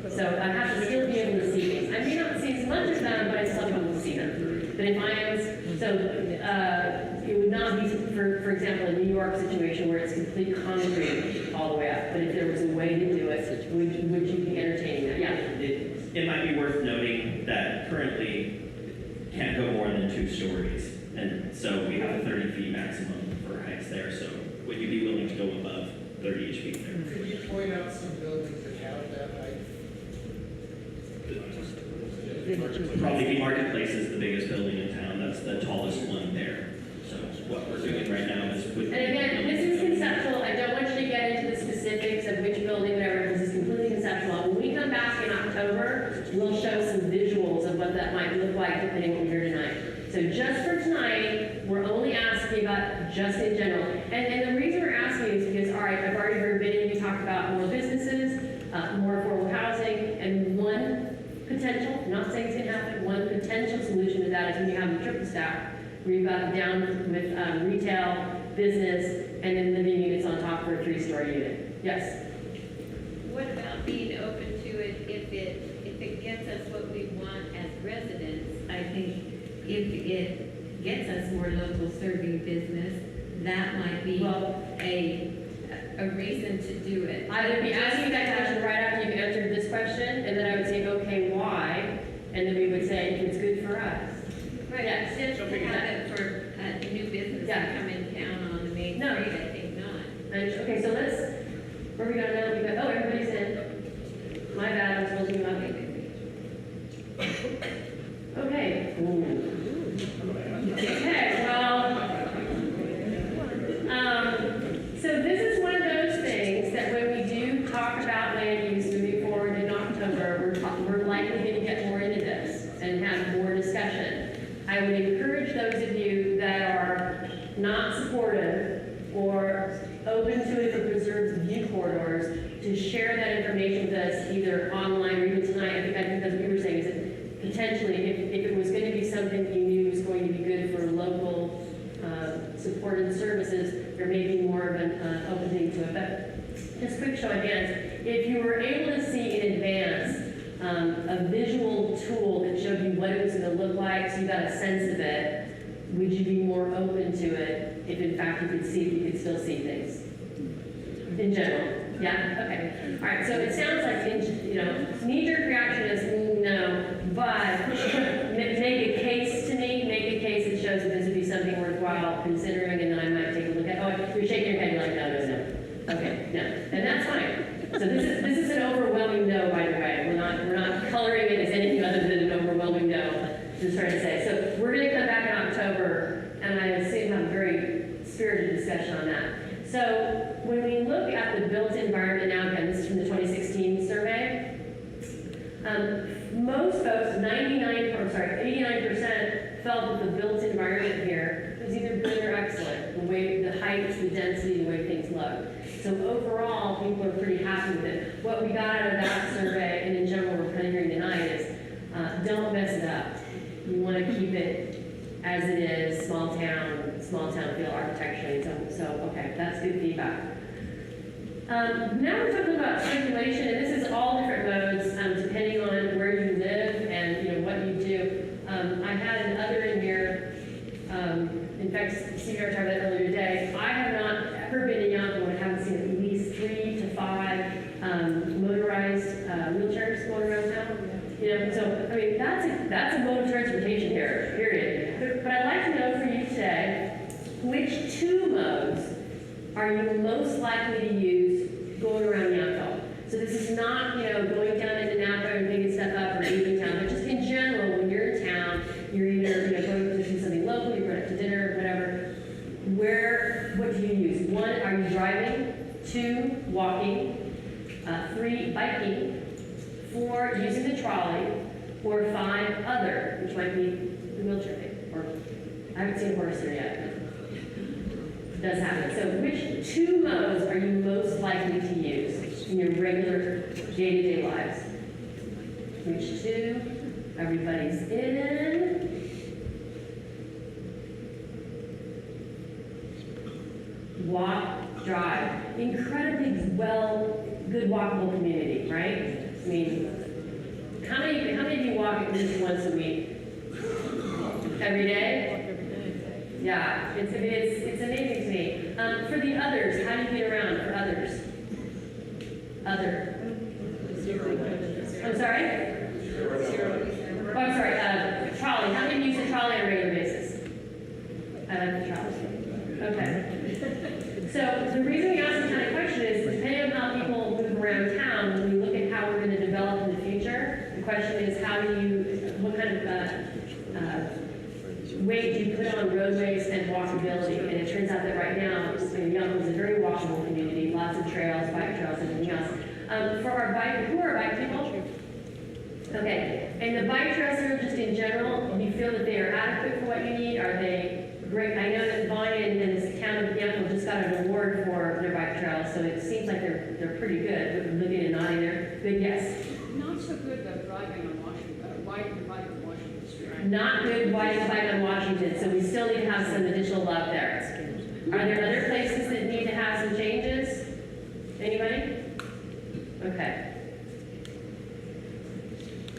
So I have to still be able to see things. I may not see as much as them, but I still have to see them. But if I am, it would not be, for example, a New York situation where it's complete concrete all the way up. But if there was a way to do it, would you be entertaining that? Yeah. It might be worth noting that currently can't go more than 2 stories. And so we have a 30 feet maximum for heights there. So would you be willing to go above 30-ish feet there? Could you point out some buildings that have that height? Probably Marketplace is the biggest building in town. That's the tallest one there. So what we're doing right now is with. And again, this is conceptual. I don't want you to get into the specifics of which building, whatever. This is completely conceptual. When we come back in October, we'll show some visuals of what that might look like depending on what we hear tonight. So just for tonight, we're only asking about just in general. And the reason we're asking is because, all right, I've already heard many of you talk about more businesses, more affordable housing, and one potential, I'm not saying it's going to happen, one potential solution to that is when you have the triple stack, where you've got down with retail, business, and then living units on top for a 3-story unit. Yes? What about being open to it if it gets us what we want as residents? I think if it gets us more local serving business, that might be a reason to do it. I would be asking that question right after you've answered this question, and then I would say, okay, why? And then we would say, it's good for us. Right, Yes. just to have it for new business to come in town on the main No. street, I Okay, so where are we going now? We got, oh, everybody's in. My bad, I'm supposed to be mugging. Okay. Okay, well, so this is one of those things that when we do talk about land use moving forward in October, we're likely going to get more into this and have more discussion. I would encourage those of you that are not supportive or open to it for preserved view corridors to share that information with us either online or even tonight. I think that's what you were saying, is that potentially if it was going to be something you knew was going to be good for local supported services, there may be more of an opening to it. But just quick show of hands, if you were able to see in advance a visual tool that showed you what it was going to look like, so you got a sense of it, would you be more open to it if in fact you could see, if you could still see things? In general? Yeah? Okay. All right, so it sounds like, knee-jerk reaction is no, but make a case to me, make a case that shows that this would be something worthwhile considering, and then I might take a look at, oh, you're shaking your head, you're like, no. Okay, no, and that's fine. So this is an overwhelming no, by the way. We're not coloring it as anything other than an overwhelming no, just trying to say. So we're gonna come back in October, and I assume have a very spirited discussion on that. So when we look at the built environment now, again, this is from the 2016 survey, most folks, 89% felt that the built environment here was either good or excellent, the height, the density, the way things look. So overall, people are pretty happy with it. What we got out of that survey, and in general we're kind of hearing tonight, is don't mess it up. You want to keep it as it is, small town feel architecturally. So okay, that's good feedback. Now we're talking about circulation, and this is all different modes depending on where you live and what you do. I had an other in here. In fact, Steve talked about that earlier today. I have not ever been in Yountville and haven't seen at least 3 to 5 motorized wheelchairs going around town. So I mean that's a mode of transportation here. Period. But I'd like to know for you today, which 2 modes are you most likely to use going around Yountville? So this is not, going down into Napa and picking stuff up or leaving town, but just in general, when you're in town, you're either going to do something local, you're going out to dinner, whatever. What do you use? 1, are you driving? 2, walking. 3, biking. 4, using the trolley. Or 5, other, which might be the wheelchair thing. Or I haven't seen a horse there yet. It does happen. So which 2 modes are you most likely to use in your regular day-to-day lives? Which 2? Everybody's in. Walk, drive. Incredibly good walkable community, right? I mean, how many of you walk at least once a week? Every day? Yeah, it's amazing to me. For the others, how do you get around for others? Other. I'm sorry? Oh, I'm sorry, trolley. How many use a trolley on a regular basis? I like the trolley. Okay. So the reason we ask this kind of question is, depending on how people move around town, when we look at how we're going to develop in the future, the question is what kind of weight do you put on roadways and walkability? And it turns out that right now, Yountville is a very walkable community, lots of trails, bike trails, and everything else. For our who are bike people? Okay, and the bike trails here, just in general, do you feel that they are adequate for what you need? Are they great? I know that Bonnie and the town of Yountville just got an award for their bike trails, so it seems like they're pretty good. Looking and nodding there. Good, yes. Not so good though, driving on riding the bike on Washington Street. Not good riding the bike on Washington, so we still need to have some additional love there. Are there other places that need to have some changes? Anybody? Okay.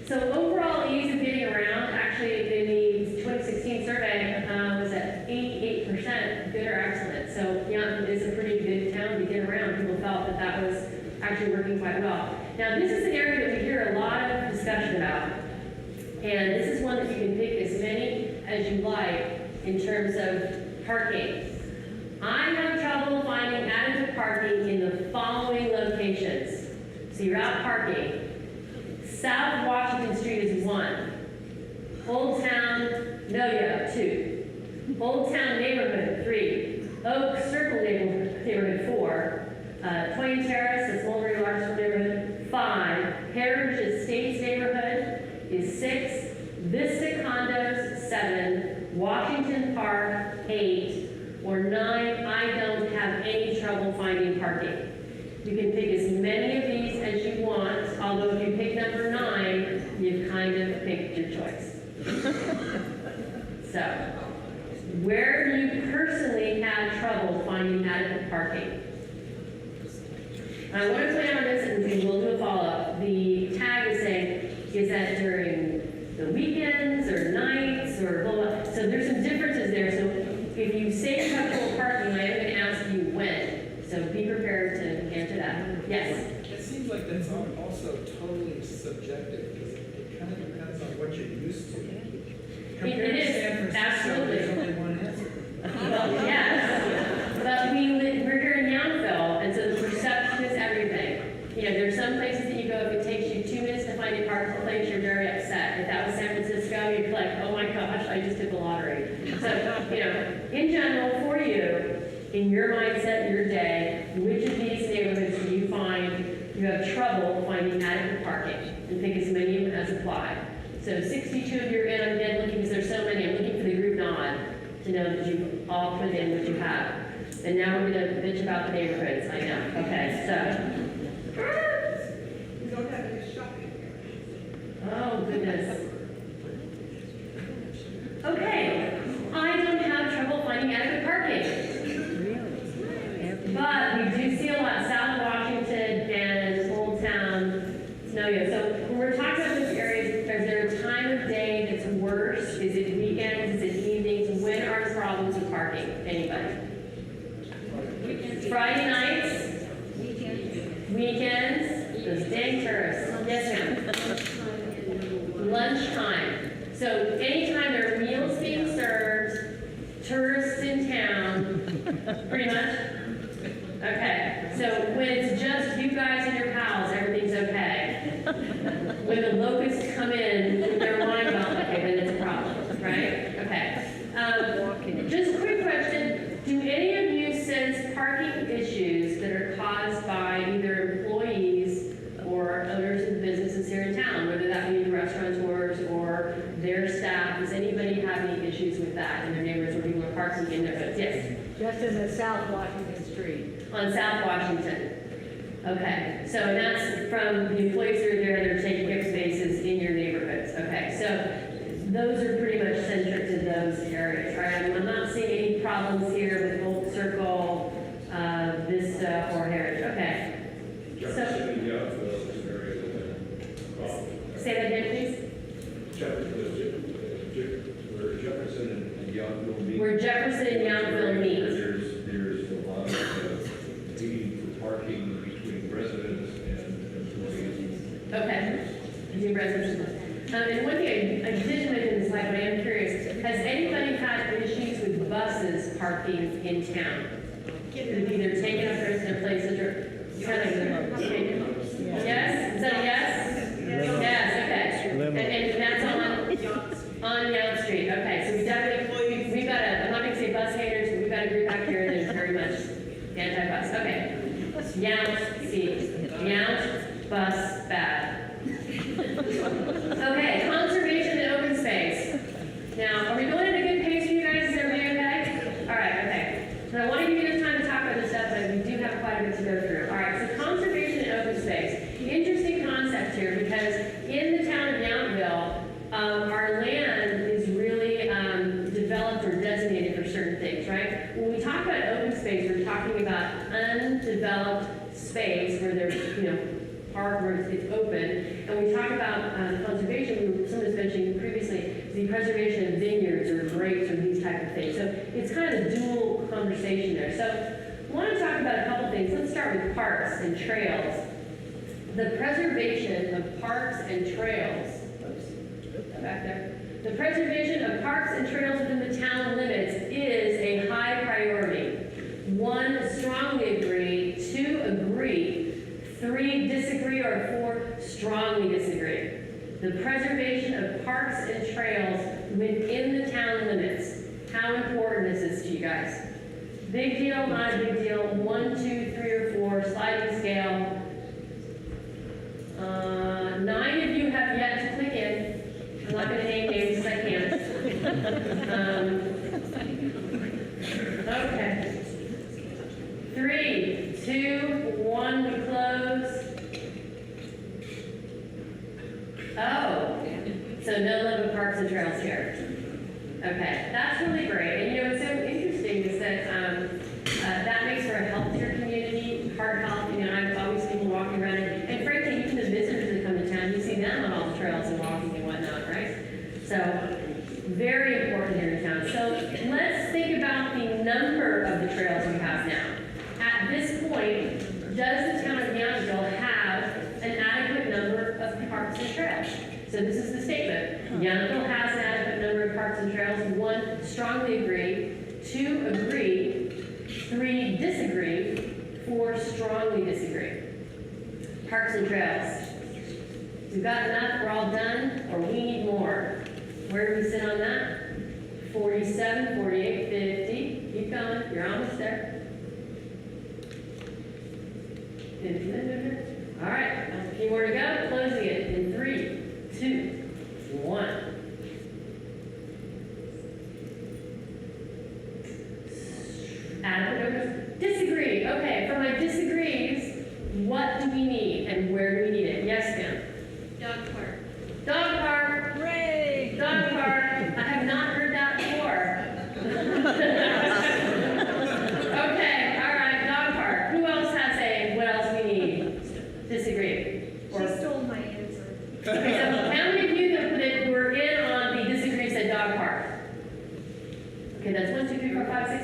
So overall ease of getting around, actually in the 2016 survey, was at 88% good or excellent. So Yountville is a pretty good town to get around. People felt that was actually working quite well. Now this is an area that we hear a lot of discussion about. And this is one that you can pick as many as you like in terms of parking. I have trouble finding adequate parking in the following locations. So you're out parking. South Washington Street is 1. Old Town, Noyo, 2. Old Town Neighborhood, 3. Oak Circle Neighborhood, 4. Twain Terrace, that's Mulberry Larkspur Neighborhood, 5. Heritage Estates Neighborhood is 6. Vista Condos, 7. Washington Park, 8. Or 9, I don't have any trouble finding parking. You can pick as many of these as you want, although if you pick number 9, you've kind of picked your choice. So, where do you personally have trouble finding adequate parking? I want to point out this, and we will do a follow-up. The tag is saying, is that during the weekends or nights or blah, blah. So there's some differences there. So if you say you have trouble parking, I am going to ask you when. So be prepared to answer that. Yes? It seems like that's also totally subjective, because it kind of depends on what you're used to. Compared It to is, San Francisco, absolutely. there's only one answer. Well, yes. But we're here in Yountville, and so the perception is everything. You know, there's some places that you go, if it takes you 2 minutes to find a parking place, you're very upset. If that was San Francisco, you'd be like, oh my gosh, I just took the lottery. So, you know, in general, for you, in your mindset, your day, which of these neighborhoods do you find you have trouble finding adequate parking? And pick as many of them as apply. So 62 of you are in, I'm again looking, because there's so many, I'm looking for the group nod to know that you've all put in what you have. And now we're gonna bitch about the neighborhoods, I know, okay, so. We don't have any shopping. Oh, goodness. Okay, I don't have trouble finding adequate parking. But we do see a lot South Washington and Old Town, Noyo. So when we're talking about those areas, is there a time of day that's worse? Is it weekends? Is it evenings? When are the problems with parking? Anybody? Friday nights? Weekends? Those dang tourists. Yes, ma'am. Lunchtime. So anytime there are meals being served, tourists in town, pretty much. Okay, so when it's just you guys and your pals, everything's okay. When the locusts come in with their wine bottle, okay, then it's a problem, right? Okay. Just a quick question. Do any of you sense parking issues that are caused by either employees or owners of the businesses here in town, whether that be the restaurateurs or their staff? Does anybody have any issues with that in their neighborhoods where people are parking in their hoods? Yes? Just in the South Washington Street. On South Washington. Okay, so that's from the employees that are there that are taking up spaces in your neighborhoods. Okay, so those are pretty much centric to those areas. All right, I'm not seeing any problems here with Old Circle, Vista, or Heritage. Okay. Jefferson and Yountville is very problem. Say that again, please. Where Jefferson and Yountville meet. Where Jefferson and Yountville meet. There's a lot of need for parking between residents and employees. Okay. Between residents. And one thing I did mention this slide, but I am curious, has anybody had issues with buses parking in town? They've either taken up their places or kind of, yes? Is that a yes? Yes, okay. And that's on Yount Street. Okay, so we definitely, we've got a, I'm not gonna say bus haters, but we've got a group back here that is very much anti-bus. Okay. Yount, see, Yount, bus, bad. Okay, conservation and open space. Now, are we going at a good pace for you guys? Is everybody okay? All right, okay. So I want to give you this time to talk about this stuff, but we do have quite a bit to go through. All right, so conservation and open space. Interesting concept here, because in the town of Yountville, our land is really developed or designated for certain things, right? When we talk about open space, we're talking about undeveloped space where there's, park where it's open. And when we talk about conservation, someone was mentioning previously, the preservation of vineyards or grapes or these type of things. So it's kind of a dual conversation there. So I want to talk about a couple things. Let's start with parks and trails. The preservation of parks and trails. Oops, back there. The preservation of parks and trails within the town limits is a high priority. strongly agree, 2 agree, 3 disagree, or 4 strongly disagree. The preservation of parks and trails within the town limits. How important is this to you guys? Big deal, not a big deal, 1, 2, 3, or 4, sliding scale. 9 of you have yet to click in. I'm not going to name names because I can't. Okay. 3, 2, 1, we close. Oh, so no love of parks and trails here. Okay, that's really great. And you know, what's so interesting is that that makes for a healthier community, heart health. You know, I've always seen people walking around, and frankly, even the visitors that come to town, you see them on all the trails and walking and whatnot, right? So, very important here in town. So, let's think about the number of the trails we have now. At this point, does the town of Yountville have an adequate number of parks and trails? So this is the statement. Yountville has an adequate number of parks and trails. 1, strongly agree. 2, agree. 3, disagree. 4, strongly disagree. Parks and trails. We've got enough, we're all done, or we need more. Where do we sit on that? 47, 48, 50. Keep going, you're almost there. 50. All right, a few more to go. Closing it in 3, 2, 1. Adequate numbers? Disagree. Okay, for my disagrees, what do we need and where do we need it? Yes, ma'am. Dog park. Dog park. Hooray! Dog park. I have not heard that before. Okay, all right, dog park. Who else has a, what else we need? Disagree. She stole my answer. Okay, so how many of you that were in on the disagree said dog park? Okay, that's 1, 2, 3, 4, 5, 6.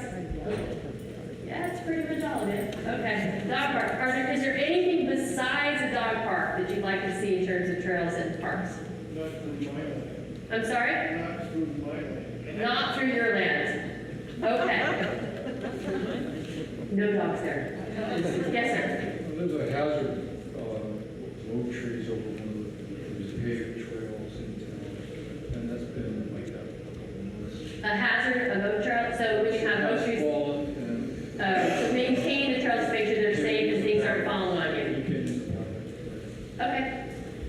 Yeah, it's pretty much all of it. Okay, dog park. Is there anything besides a dog park that you'd like to see in terms of trails and parks? Not through my land. I'm sorry? Not through my land. Not through your land. Okay. No dogs there. Yes, sir. There's a hazard, oak trees over one of those paved trails in town, and that's been like that for a couple of months. A hazard of oak trail, so when you have oak trees, Fallen and so maintain the trails to make sure they're safe and things aren't falling on you. you can, Okay,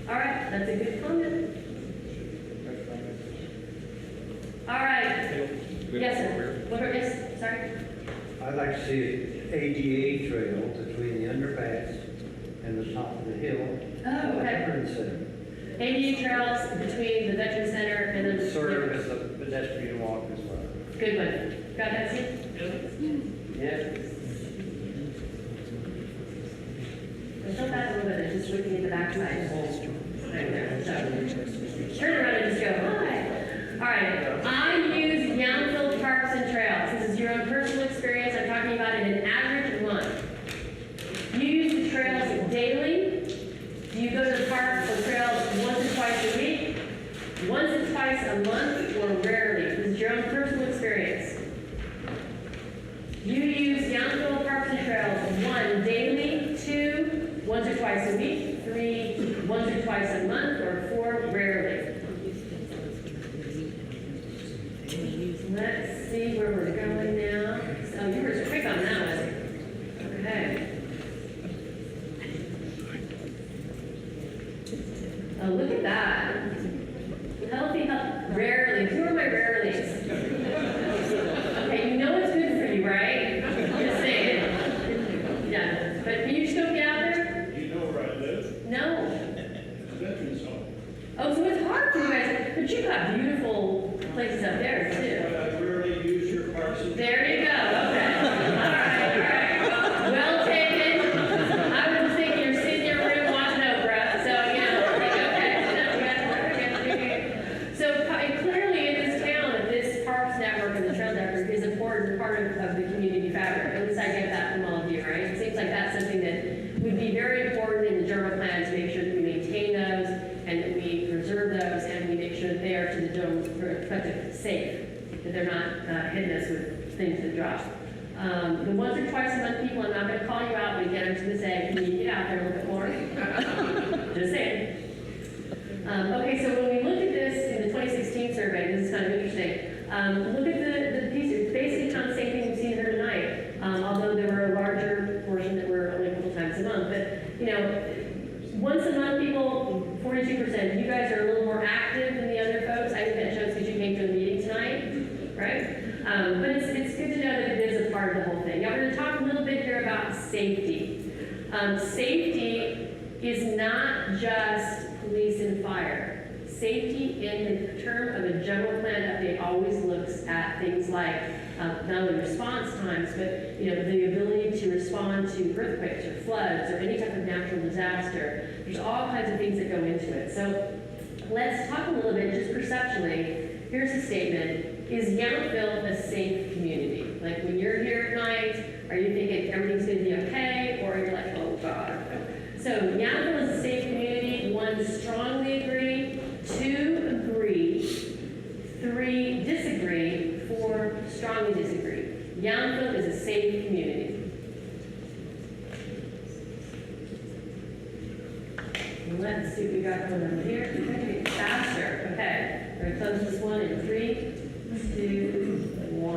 all right, that's a good comment. All right, yes, sir. Yes, sorry. I'd like to see an ADA trail between the underpass and the top of the hill. Oh, okay. Veterans Center. ADA trails between the Veteran Center and then the. Serve as a pedestrian walk as well. Good one. Got that, Steve? Yeah. I felt that a little bit, just looking at the backside. Right there, so. Turn around and just go, hi. All right, I use Yountville Parks and Trails. This is your own personal experience. I'm talking about in an average month. You use the trails daily. Do you go to the park or trails once or twice a week? Once or twice a month, or rarely? This is your own personal experience. You use Yountville Parks and Trails 1, daily, 2, once or twice a week, 3, once or twice a month, or 4, rarely. Let's see where we're going now. Oh, you were quick on that one. Okay. Oh, look at that. Healthy, rarely. Who are my rarelies? Okay, you know it's good for you, right? Just saying. Yeah, but can you just go get out there? you know where I live? No. Veterans Home. Oh, so it's hard for you guys, but you've got beautiful places up there too. But I rarely use your parks and There you go, okay. All right. Well taken. I was thinking you're sitting in your room watching Oprah, so, you know, okay. So clearly in this town, this parks network and the trail network is an important part of the community fabric. At least I get that from all of you, right? It seems like that's something that would be very important in the general plan to make sure that we maintain those and that we preserve those and we make sure that they are to the general perspective safe, that they're not hitting us with things that drop. The once or twice a month people, I'm not gonna call you out, but again, I'm just gonna say, can you get out there a little bit more? Just saying. Okay, so when we looked at this in the 2016 survey, this is kind of interesting. Look at the piece, it's basically kind of the same thing we've seen here tonight, although there were a larger portion that were only a couple times a month. But, you know, once a month people, 42%. You guys are a little more active than the other folks. I think that shows because you came to the meeting tonight, right? But it's good to know that it is a part of the whole thing. Now we're going to talk a little bit here about safety. Safety is not just police and fire. Safety in the term of a general plan update always looks at things like not only response times, but you know, the ability to respond to earthquakes or floods or any type of natural disaster. There's all kinds of things that go into it. So let's talk a little bit just perceptually. Here's a statement. Is Yountville a safe community? Like when you're here at night, are you thinking everything's going to be okay? Or you're like, oh God. So Yountville is a safe community. 1, strongly agree. 2, agree. 3, disagree. 4, strongly disagree. Yountville is a safe community. Let's see what we got going on here. We're going to get faster. Okay. We're going to close this one in 3, 2, 1.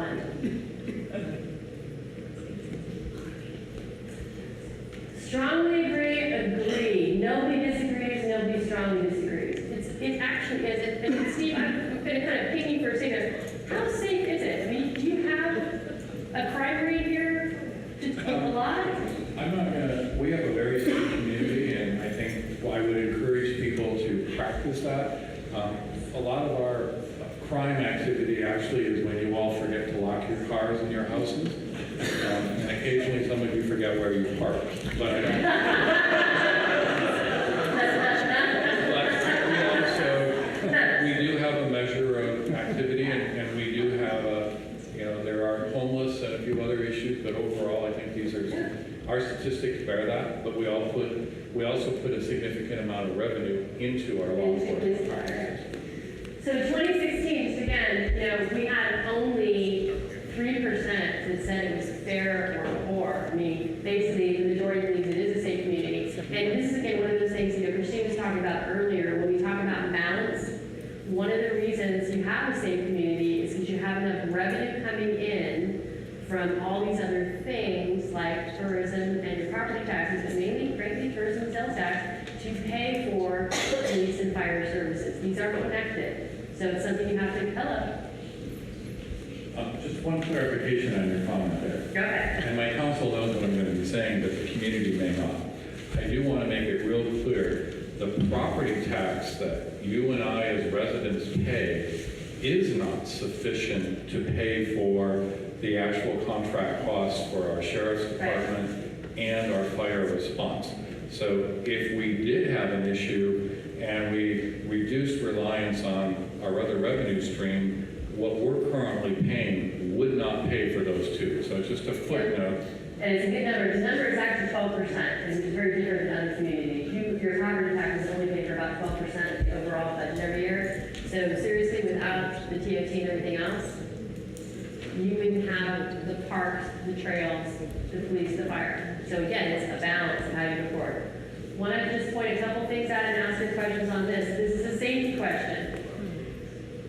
Strongly agree. Nobody disagrees, nobody strongly disagrees. It actually is. And Steve, I'm going to kind of ping you for a second. How safe is it? I mean, do you have a crime rate here? A lot? I'm not gonna, we have a very safe community, and I think I would encourage people to practice that. A lot of our crime activity actually is when you all forget to lock your cars in your houses. And occasionally some of you forget where you park, but I don't. But we do have a measure of activity, and we do have you know, there are homeless and a few other issues, but overall I think these are, our statistics bear that, but we also put a significant amount of revenue into our law enforcement. So 2016, so again, you know, we had only 3% that said it was fair or poor. I mean, basically, the majority believes it is a safe community. And this is, again, one of those things, you know, Christine was talking about earlier, when we talk about balance, one of the reasons you have a safe community is because you have enough revenue coming in from all these other things like tourism and your property taxes, but mainly, frankly, tourism and sales tax, to pay for police and fire services. These are connected, so it's something you have to develop. Just one clarification on your comment there. Go ahead. And my counsel knows what I'm going to be saying, but the community may not. I do want to make it real clear, the property tax that you and I as residents pay is not sufficient to pay for the actual contract costs for our sheriff's department and our fire response. So if we did have an issue and we reduced reliance on our other revenue stream, what we're currently paying would not pay for those two. So it's just a footnote. And it's a good number. The number is actually 12%, and it's very different than other communities. Your property taxes only pay for about 12% of the overall budget every year. So seriously, without the TOT and everything else, you wouldn't have the parks, the trails, the police, the fire. So again, it's a balance of how you report. Want to just point a couple things out and ask your questions on this. This is a safety question.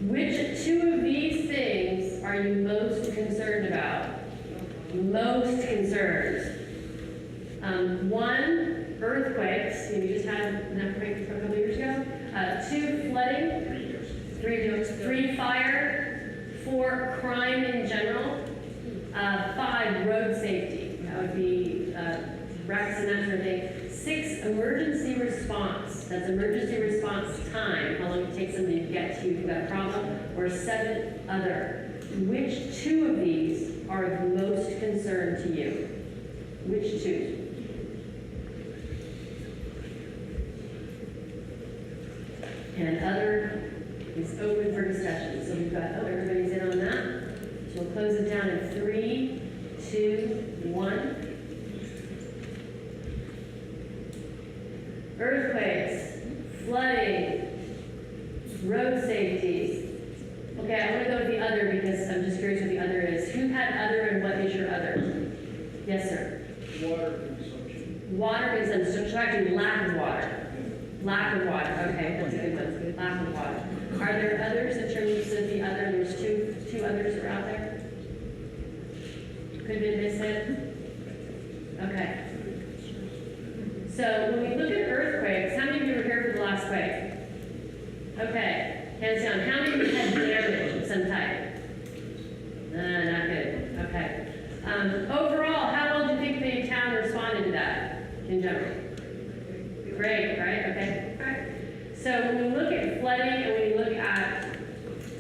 Which two of these things are you most concerned about? Most concerned. 1, earthquakes. We just had an earthquake a couple years ago. 2, flooding. 3, fire. 4, crime in general. 5, road safety. That would be wrecks and that sort of thing. 6, emergency response. That's emergency response time, how long it takes somebody to get to you if you've got a problem. Or 7, other. Which two of these are of most concern to you? Which two? And other is open for discussion. So we've got, everybody's in on that. So we'll close it down in 3, 2, 1. Earthquakes, flooding, road safety. Okay, I want to go with the other because I'm just curious what the other is. Who had other and what is your other? Yes, sir. Water consumption. Water consumption, so subtracting lack of water. Lack of water, okay, that's a good one. Lack of water. Are there others in terms of the other, there's two others that are out there? Could have been missed. Okay. So when we look at earthquakes, how many of you were here for the last quake? Okay, hands down. How many of you had damage of some type? Not good. Okay. Overall, how well do you think the town responded to that in general? Great, right? Okay. All right. So when we look at flooding and when we look at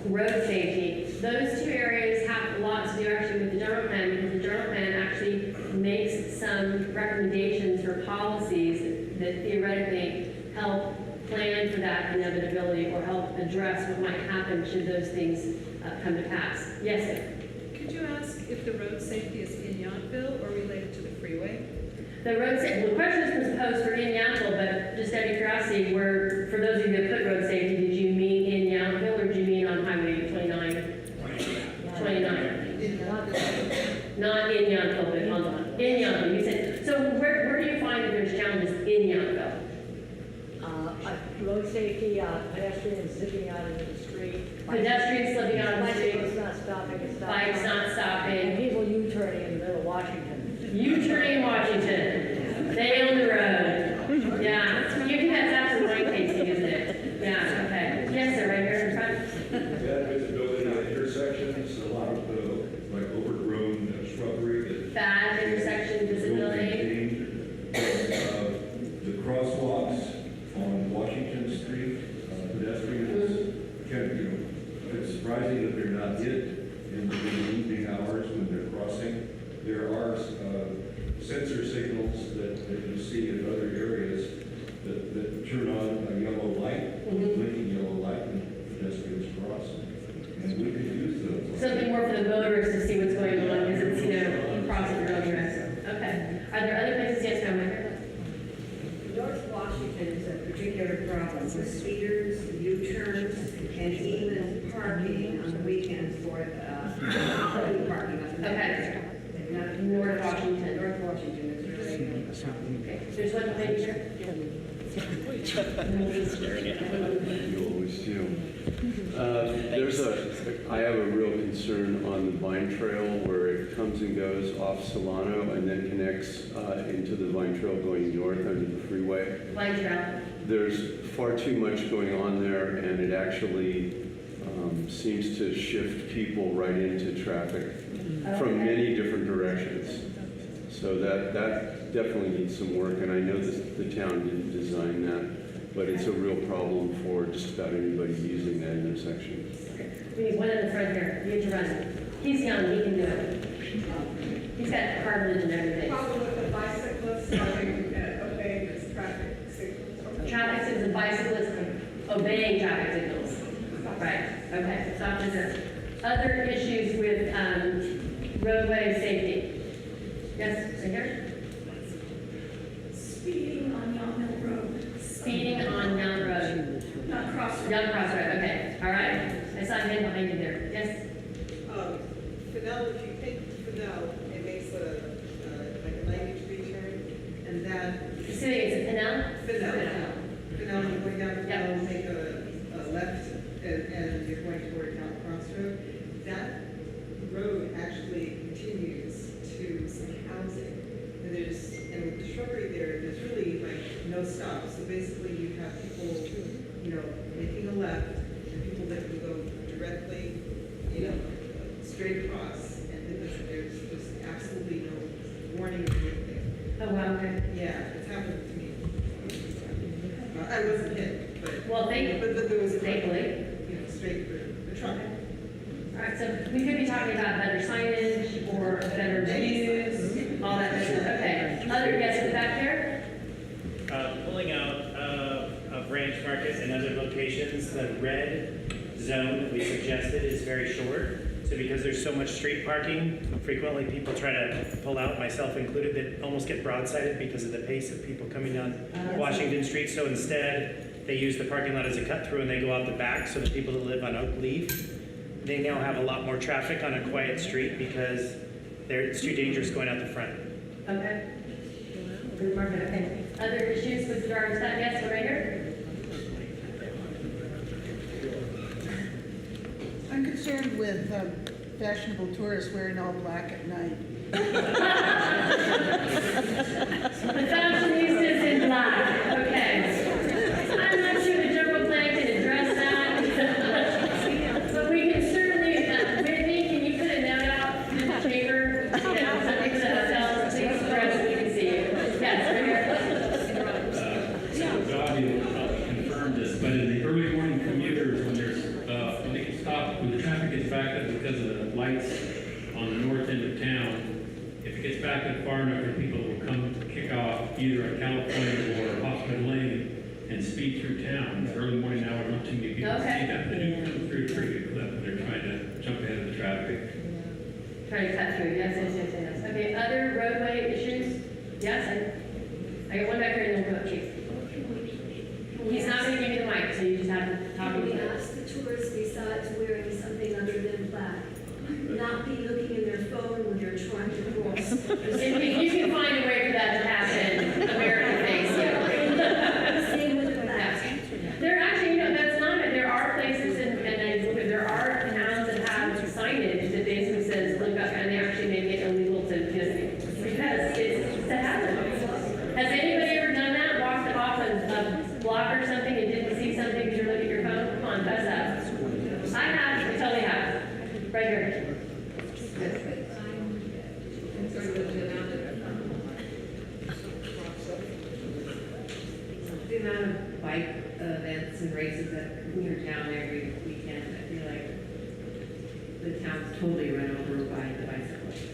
road safety, those two areas have a lot to do actually with the general plan, because the general plan actually makes some recommendations for policies that theoretically help plan for that inevitability or help address what might happen should those things come to pass. Yes, sir. Could you ask if the road safety is in Yountville or related to the freeway? The road safety, well, the question was posed for in Yountville, but just out of curiosity, for those of you that put road safety, did you mean in Yountville or did you mean on Highway 29? 29. Not in Yountville, but in Yountville. You said, so where do you find that there's challenges in Yountville? Road safety, pedestrians zipping out into the street. Pedestrians slipping out of the street. Bicycles not stopping and stopping. Bikes not And stopping. people U-turning in the middle of Washington. U-turning in Washington. Stay on the road. Yeah. You think that's absolutely right, Casey, isn't it? Yeah, okay. Yes, sir, right here in front. Bad visibility at intersections, a lot of like overgrown shrubbery. Bad intersection visibility. The crosswalks on Washington Street, pedestrians it's surprising that they're not hit in the evening hours when they're crossing. There are sensor signals that you see in other areas that turn on a yellow light, blinking yellow light when pedestrians cross. And we could use those. Something more for the motorists to see what's going on, because it's, crossing the road. Okay. Are there other places? Yes, ma'am. Right here. North Washington is a particular problem with speeders, U-turns, and even parking on the weekends for parking on the Okay. North Washington. North Washington is really. Okay. There's one thing here. You always do. I have a real concern on the Vine Trail where it comes and goes off Solano and then connects into the Vine Trail going north under the freeway. Vine Trail. There's far too much going on there, and it actually seems to shift people right into traffic from many different directions. So that definitely needs some work, and I know that the town didn't design that, but it's a real problem for just about anybody using that intersection. We need one in the front here. You need to run. He's young, he can do it. He's got cartilage and everything. Problem with the bicyclists having obeying this traffic signals. Traffic signals and bicyclists obeying traffic signals. Right, okay, stop there. Other issues with roadway safety? Yes, right here? Speeding on Yountville Road. Speeding on Young Road. Not cross. Young Cross Road, okay, all right. I saw a hand behind you there, yes? Fidel, if you take Fidel, it makes like a 90-degree turn, and that. Assuming it's a Pinel? Fidel, you're going down Fidel, make a left, and you're going toward Mount Crossroad. That road actually continues to some housing. And with the shrubbery there's really like no stop. So basically you have people, making a left, and people that can go directly, straight across. And there's absolutely no warning or anything. Oh, wow, okay. Yeah, it's happened to me. I wasn't hit, but. Well, but there was a thankfully. Straight through the truck. All right, so we could be talking about better signage or better views, all that good stuff. Okay. Other guests in the back here? Pulling out of Branch Market and other locations, the red zone that we suggested is very short. So because there's so much street parking, frequently people try to pull out, myself included, that almost get broadsided because of the pace of people coming down Washington Street. So instead, they use the parking lot as a cut through and they go out the back so the people that live on Oak Leaf, they now have a lot more traffic on a quiet street because it's too dangerous going out the front. Okay. Good market, okay. Other issues with regards to that? Yes, right here? I'm concerned with fashionable tourists wearing all black at night. The fashionistas in black, okay. I'm not sure the general plan can address that. But we can certainly, Whitney, can you put a note out in the chamber? You know, something to the hotels, please address so we can see you. Yes, right here. John confirmed this, but in the early morning commuters, when they can stop, when the traffic gets backed up because of the lights on the north end of town, if it gets backed up far enough, the people will come kick off either at California or Hospital Lane and speed through town. It's early morning hour, not too many people see that. They do come through a pretty good clip. They're trying to jump ahead of the traffic. Trying to cut through, yes, yes, yes, yes. Okay, other roadway issues? Yes, I got one back here and then we'll go, Chief. He's not gonna give you the mic, so you just have to talk to We him. ask the tourists, besides wearing something other than black, not be looking in their phone when they're trying to cross. If you can find a way for that to happen, American face, yeah. Same with the black. There actually, you know, that's not, there are places and there are towns that have signage that basically says, look up, and they actually make it illegal to just, because it's a hazard. Has anybody ever done that? Walked off a block or something and didn't see something because you're looking at your phone? Come on, that's that. I have, I totally have. Right here. The amount of bike events and races that come through town every weekend, I feel like the town's totally run over by the bicyclists.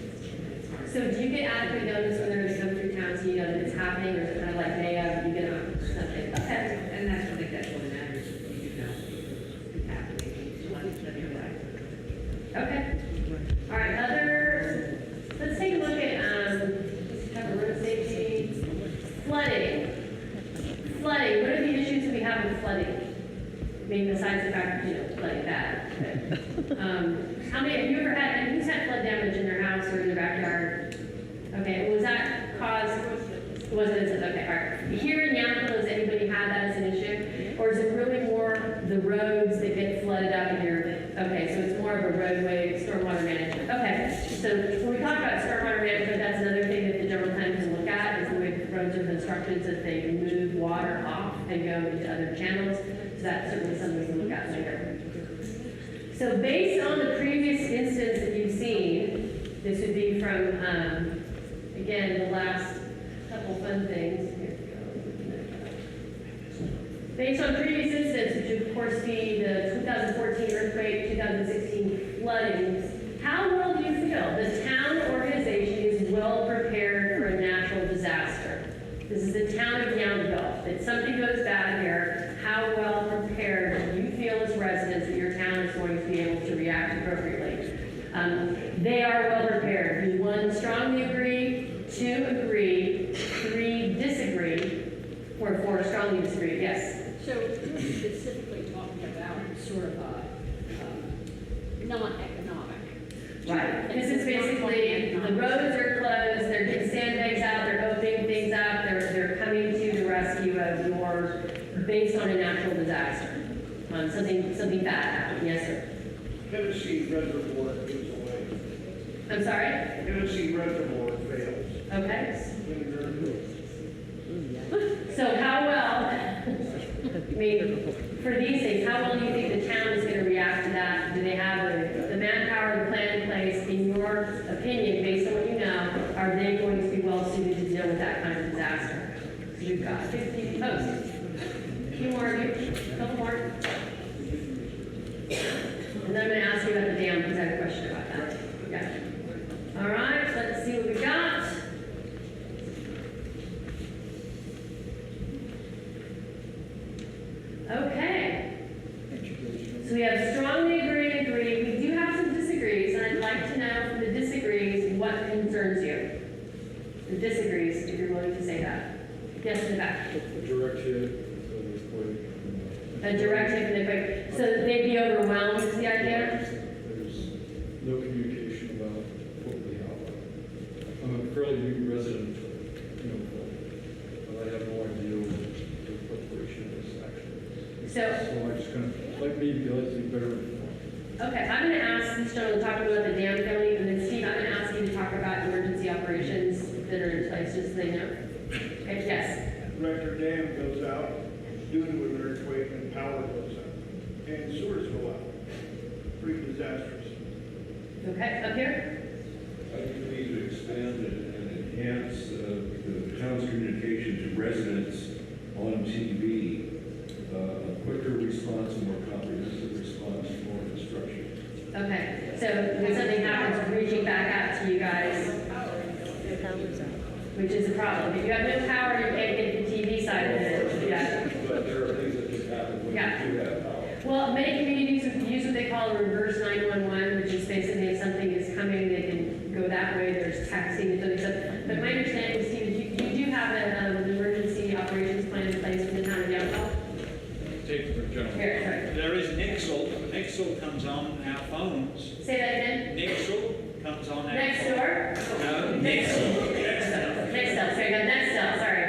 It's hard. So do you get adequate notice when they're going to come through town so you know that it's happening, or is it kind of like day of, you get a something? Okay. And that's what I think that's what matters, you know, it's happening. You want to let your life. Okay. All right, let's take a look at, let's cover road safety. Flooding. Flooding, what are the issues that we have with flooding? I mean, besides the fact, you know, flooding bad. Okay. How many, have you ever had, who's had flood damage in their house or in their backyard? Okay, was that caused, was it, okay, all right. Here in Yountville, has anybody had that as an issue? Or is it really more the roads that get flooded up in your, okay, so it's more of a roadway, stormwater management. Okay, so when we talk about stormwater management, that's another thing that the general plan can look at, is the way the roads are constructed, so that they can move water off and go into other channels. So that's certainly something we can look at later. So based on the previous instance that you've seen, this would be from, again, the last couple fun things. Here we go. Based on previous instance, which would of course be the 2014 earthquake, 2016 floodings, how well do you feel the town organization is well prepared for a natural disaster? This is the town of Yountville. If something goes bad here, how well prepared do you feel as residents that your town is going to be able to react appropriately? They are well prepared. Do 1 strongly agree, 2 agree, 3 disagree, or 4 strongly disagree? Yes. So you're specifically talking about sort of non-economic. Right. This is basically, the roads are closed, they're getting sandbags out, they're opening things up, they're coming to the rescue of your, based on a natural disaster. Something bad happened. Yes, sir. Tennessee Reservoir goes away. I'm sorry? Tennessee Reservoir fails. Okay. So how well, I mean, for these things, how well do you think the town is going to react to that? Do they have the manpower, the plan in place? In your opinion, based on what you know, are they going to be well suited to deal with that kind of disaster? So we've got 50 posts. A few more of you, a couple more. And then I'm going to ask you about the dam because I have a question about that. Yeah. All right, let's see what we got. Okay. So we have strongly agree, we do have some disagrees, and I'd like to know from the disagrees what concerns you. The disagrees, if you're willing to say that. Yes, in the back. A direct hit, A direct hit from the quick, so that they'd be overwhelmed is the idea? there's no communication about what we have. I'm a fairly fairly new resident, but I have no idea what corporation is actually. So I'm just gonna, let me be better informed. okay, I'm gonna ask this gentleman to talk about the dam filling, and then Steve, I'm gonna ask you to talk about emergency operations that are in place, just so they know. Okay, yes. Rector Dam goes out due to an earthquake and power goes out and sewers go out. Pretty disastrous. Okay, up here? I think we need to expand and enhance the town's communication to residents on TV. A quicker response, a more comprehensive response, more instruction. Okay, so when something happens, reaching back out to you guys, which is a problem. If you have no power, you can't get the TV side of it. Yeah. But there are things that just happen when Yeah. you do have power. Well, many communities use what they call a reverse 911, which is basically if something is coming, they can go that way. There's texting and other stuff. But my understanding, Steve, is you do have an emergency operations plan in place for the town of Yountville? Take the gentleman. Here, sorry. There is Nixle. Nixle comes on our phones. Say that again. Nixle comes on our Next phones. door? No, Nixle. Nixle. Nixle, sorry, no, Nextel, sorry.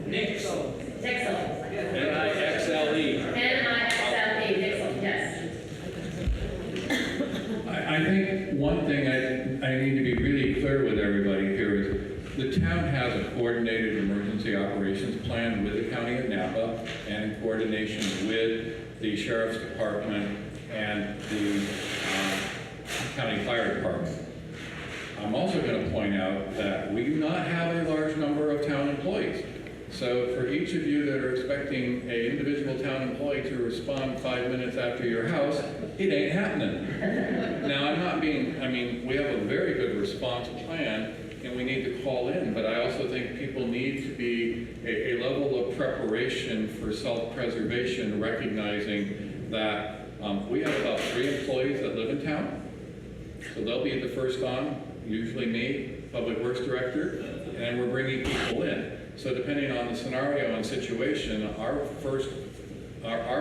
Nixle. Nixle. N-I-X-L-E. N-I-X-L-E, Nixle, yes. I think one thing I need to be really clear with everybody here is the town has a coordinated emergency operations plan with the county of Napa and in coordination with the sheriff's department and the county fire department. I'm also going to point out that we do not have a large number of town employees. So for each of you that are expecting an individual town employee to respond 5 minutes after your house, it ain't happening. Now, we have a very good response plan and we need to call in, but I also think people need to be a level of preparation for self-preservation, recognizing that we have about 3 employees that live in town. So they'll be the first on, usually me, Public Works Director, and then we're bringing people in. So depending on the scenario and situation, our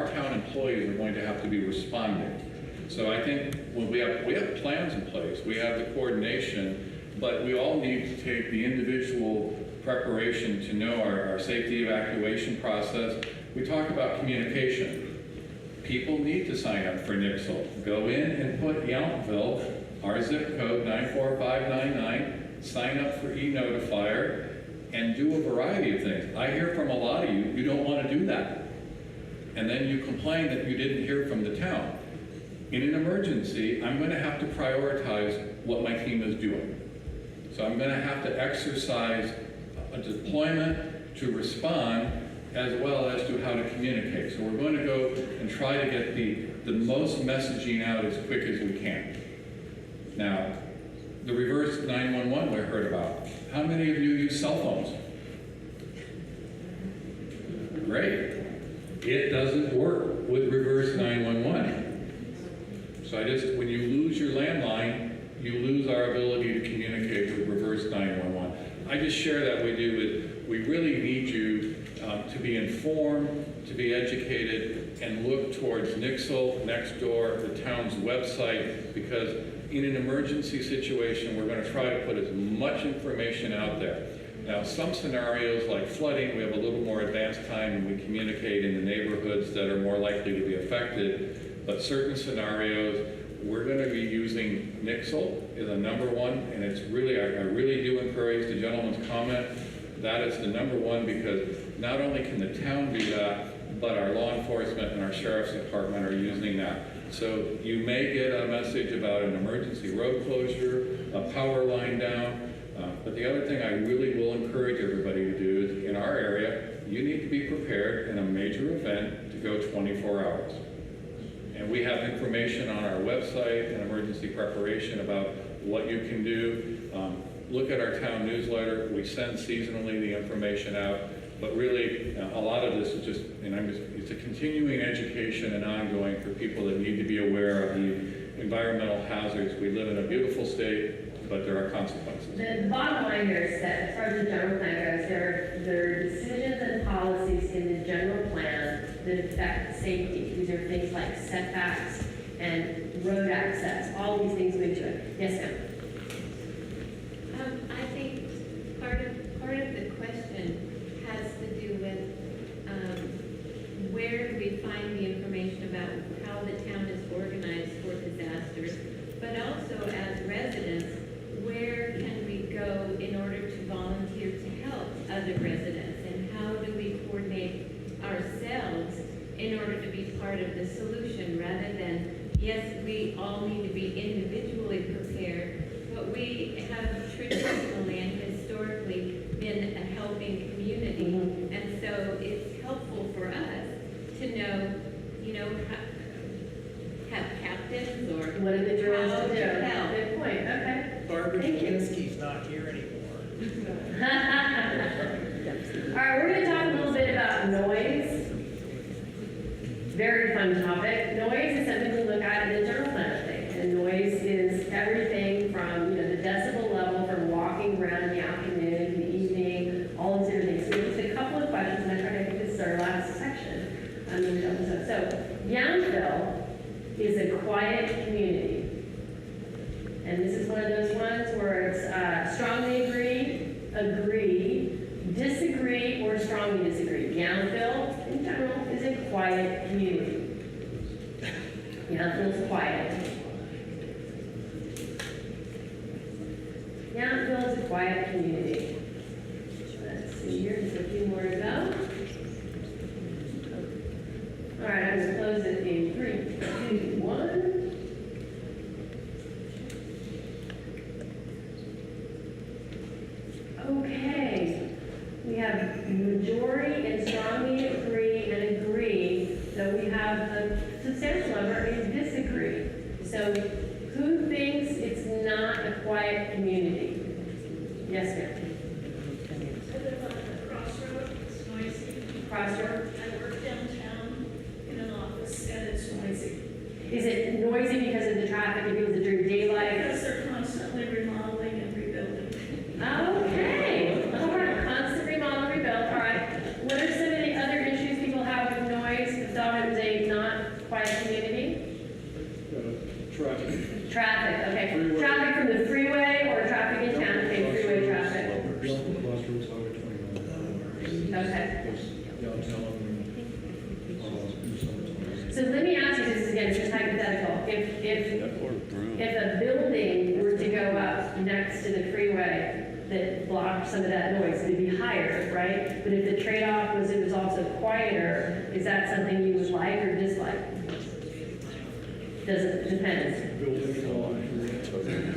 town employees are going to have to be responding. So I think when we have plans in place, we have the coordination, but we all need to take the individual preparation to know our safety evacuation process. We talk about communication. People need to sign up for Nixle. Go in and put Yountville, our zip code 94599, sign up for e-notifier, and do a variety of things. I hear from a lot of you don't want to do that. And then you complain that you didn't hear from the town. In an emergency, I'm going to have to prioritize what my team is doing. So I'm going to have to exercise a deployment to respond as well as to how to communicate. So we're going to go and try to get the most messaging out as quick as we can. Now, the reverse 911 we heard about. How many of you use cell phones? Great. It doesn't work with reverse 911. So when you lose your landline, you lose our ability to communicate with reverse 911. I just share that with you. We really need you to be informed, to be educated, and look towards Nixle, Nextdoor, the town's website, because in an emergency situation, we're going to try to put as much information out there. Now, some scenarios like flooding, we have a little more advanced time and we communicate in the neighborhoods that are more likely to be affected. But certain scenarios, we're going to be using Nixle as a #1, and it's really, I really do encourage the gentleman's comment. That is the #1 because not only can the town do that, but our law enforcement and our sheriff's department are using that. So you may get a message about an emergency road closure, a power line down, but the other thing I really will encourage everybody to do is in our area, you need to be prepared in a major event to go 24 hours. And we have information on our website and emergency preparation about what you can do. Look at our town newsletter. We send seasonally the information out. But really, a lot of this is just, it's a continuing education and ongoing for people that need to be aware of the environmental hazards. We live in a beautiful state, but there are consequences. The bottom line here is that as far as the general plan goes, there are decisions and policies in the general plan that affect safety. These are things like setbacks and road access. All these things go into it. Yes, ma'am. I think question has to do with where do we find the information about how the town is organized for disasters, but also as residents, where can we go in order to volunteer to help other residents, and how do we coordinate ourselves in order to be part of the solution, rather than, yes, we all need to be individually prepared, but we have traditionally and historically been a helping community, and so it's helpful for us to know, have captains or What are the drills how to do? to help. Good point, okay. Barbara Thank you. Jelinski's not here anymore. All right, we're going to talk a little bit about noise. Very fun topic. Noise is something we look at in the general plan, I think. And noise is everything from, the decibel level from walking around in the afternoon, in the evening, all these different things. So just a couple of questions, and I think this is our last section. So, Yountville is a quiet community. And this is one of those ones where it's strongly agree, disagree, or strongly disagree. Yountville, in general, is a quiet community. Yountville's quiet. Yountville is a quiet community. Let's see here, just a few more to go. All right, I'm going to close it in 3, 2, 1. Okay, we have majority and strongly agree that we have a substantial number and disagree. So who thinks it's not a quiet community? Yes, ma'am. I live on a crossroad, it's noisy. Crossroad? I work downtown in an office and it's noisy. Is it noisy because of the traffic and because of during daylight? Because they're constantly remodeling and rebuilding. Okay. All right. Constant remodel, rebuild. All right. What are some of the other issues people have with noise? Because Dawn is a not quiet community. Traffic. Traffic. Okay. Freeway. Traffic from the freeway or traffic in town? Okay. Freeway traffic. Crossroads, Highway 29. Okay. Downtown. So let me ask you this again, it's just hypothetical. If a building were to go up next to the freeway that blocked some of that noise, it'd be higher, right? But if the trade-off was it was also quieter, is that something you would like or dislike? Does it depend?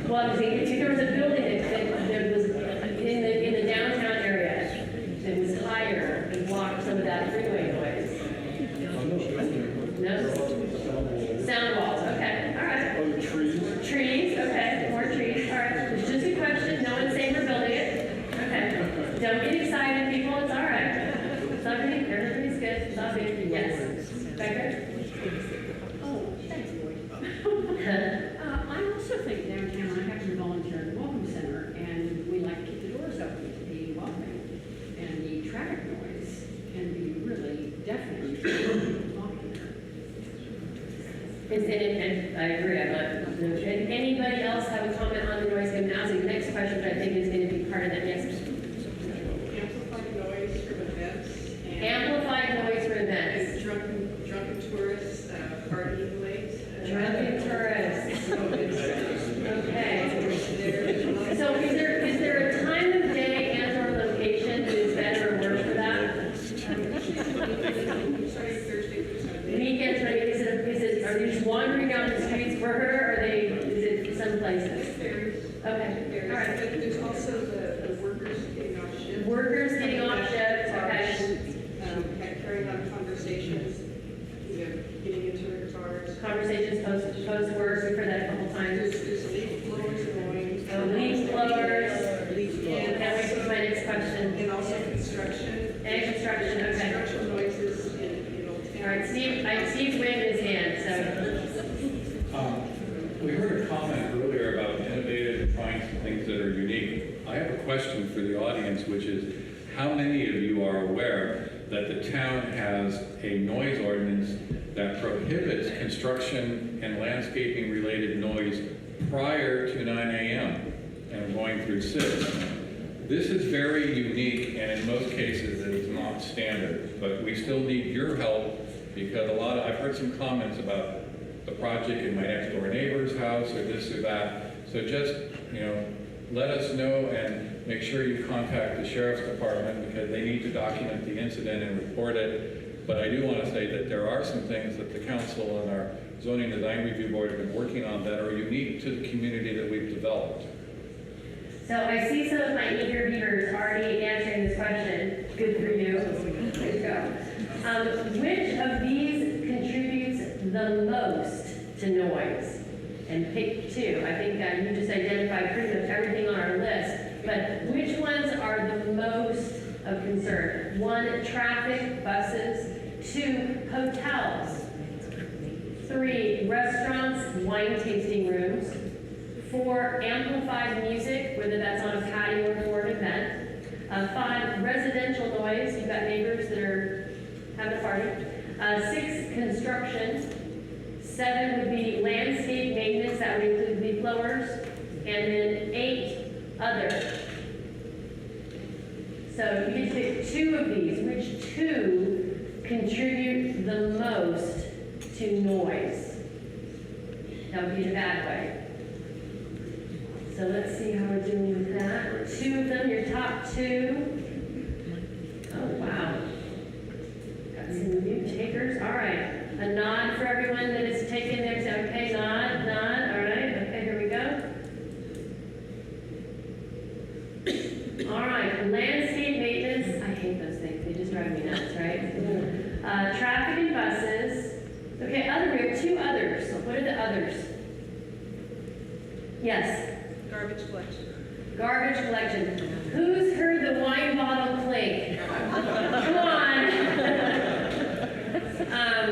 Well, I'm saying if there was a building that was in the downtown area that was higher and blocked some of that freeway noise. No? Sound walls, okay, all right. Trees, okay, more trees, all right. It's just a question, no one's saying we're building it. Okay. Don't get excited, people, it's all right. It's not big, everybody's good, it's not big, yes. Becker? Oh, thanks, Lloyd. I also think downtown, I happen to volunteer at the Welcome Center, and we like to keep the doors open to be welcoming. And the traffic noise can be really deafening to people walking there. And I agree, I'm not, and anybody else have a comment on the noise? I'm asking the next question, but I think is going to be part of that next. Amplified noise from events. And Amplified noise for events. Drunken tourists, partying late. Drunken tourists. Okay. So is there a time of day and or location that is better or worse for that? Sorry, Thursday through Sunday. Weekends, right? Are they just wandering down the streets for her, or is it some places? Okay, all right. But there's also the workers getting off shift. Workers getting off shift, okay. Carrying on conversations, getting into their cars. Conversations post work, we've heard that a couple times. There's leaf blowers going. Oh, leaf blowers. And Can't wait for my next question. And also construction. And construction, okay. Construction noises in Old Town. All right, Steve's waving his hand, so. We heard a comment earlier about innovative and trying some things that are unique. I have a question for the audience, which is, how many of you are aware that the town has a noise ordinance that prohibits construction and landscaping related noise prior to 9 a.m. and going through 6? this is very unique, and in most cases, it is not standard, but we still need your help, because I've heard some comments about the project in my next door neighbor's house, or this or that. So just, let us know and make sure you contact the sheriff's department, because they need to document the incident and report it. But I do want to say that there are some things that the council and our zoning design review board have been working on that are unique to the community that we've developed. So I see some of my eager viewers already answering this question. Good for you. There you go. Which of these contributes the most to noise? And pick two. I think you just identified pretty much everything on our list, but which ones are the most of concern? 1, traffic, buses. 2, hotels. 3, restaurants, wine tasting rooms. 4, amplified music, whether that's on a patio or for an event. 5, residential noise. You've got neighbors that are having a party. 6, construction. 7 would be landscape maintenance, that would include leaf blowers. And then 8, other. So you get to pick 2 of these. Which 2 contribute the most to noise? That would be in a bad way. So let's see how we're doing with that. 2 of them, your top 2. Oh, wow. Got some new takers. All right. A nod for everyone that is taking their, okay, nod. All right. Okay, here we go. All right. Landscape maintenance. I hate those things. They just drive me nuts, right? Traffic and buses. Okay, we have 2 others. What are the others? Yes. Garbage collection. Garbage collection. Who's heard the wine bottle clink? Come on.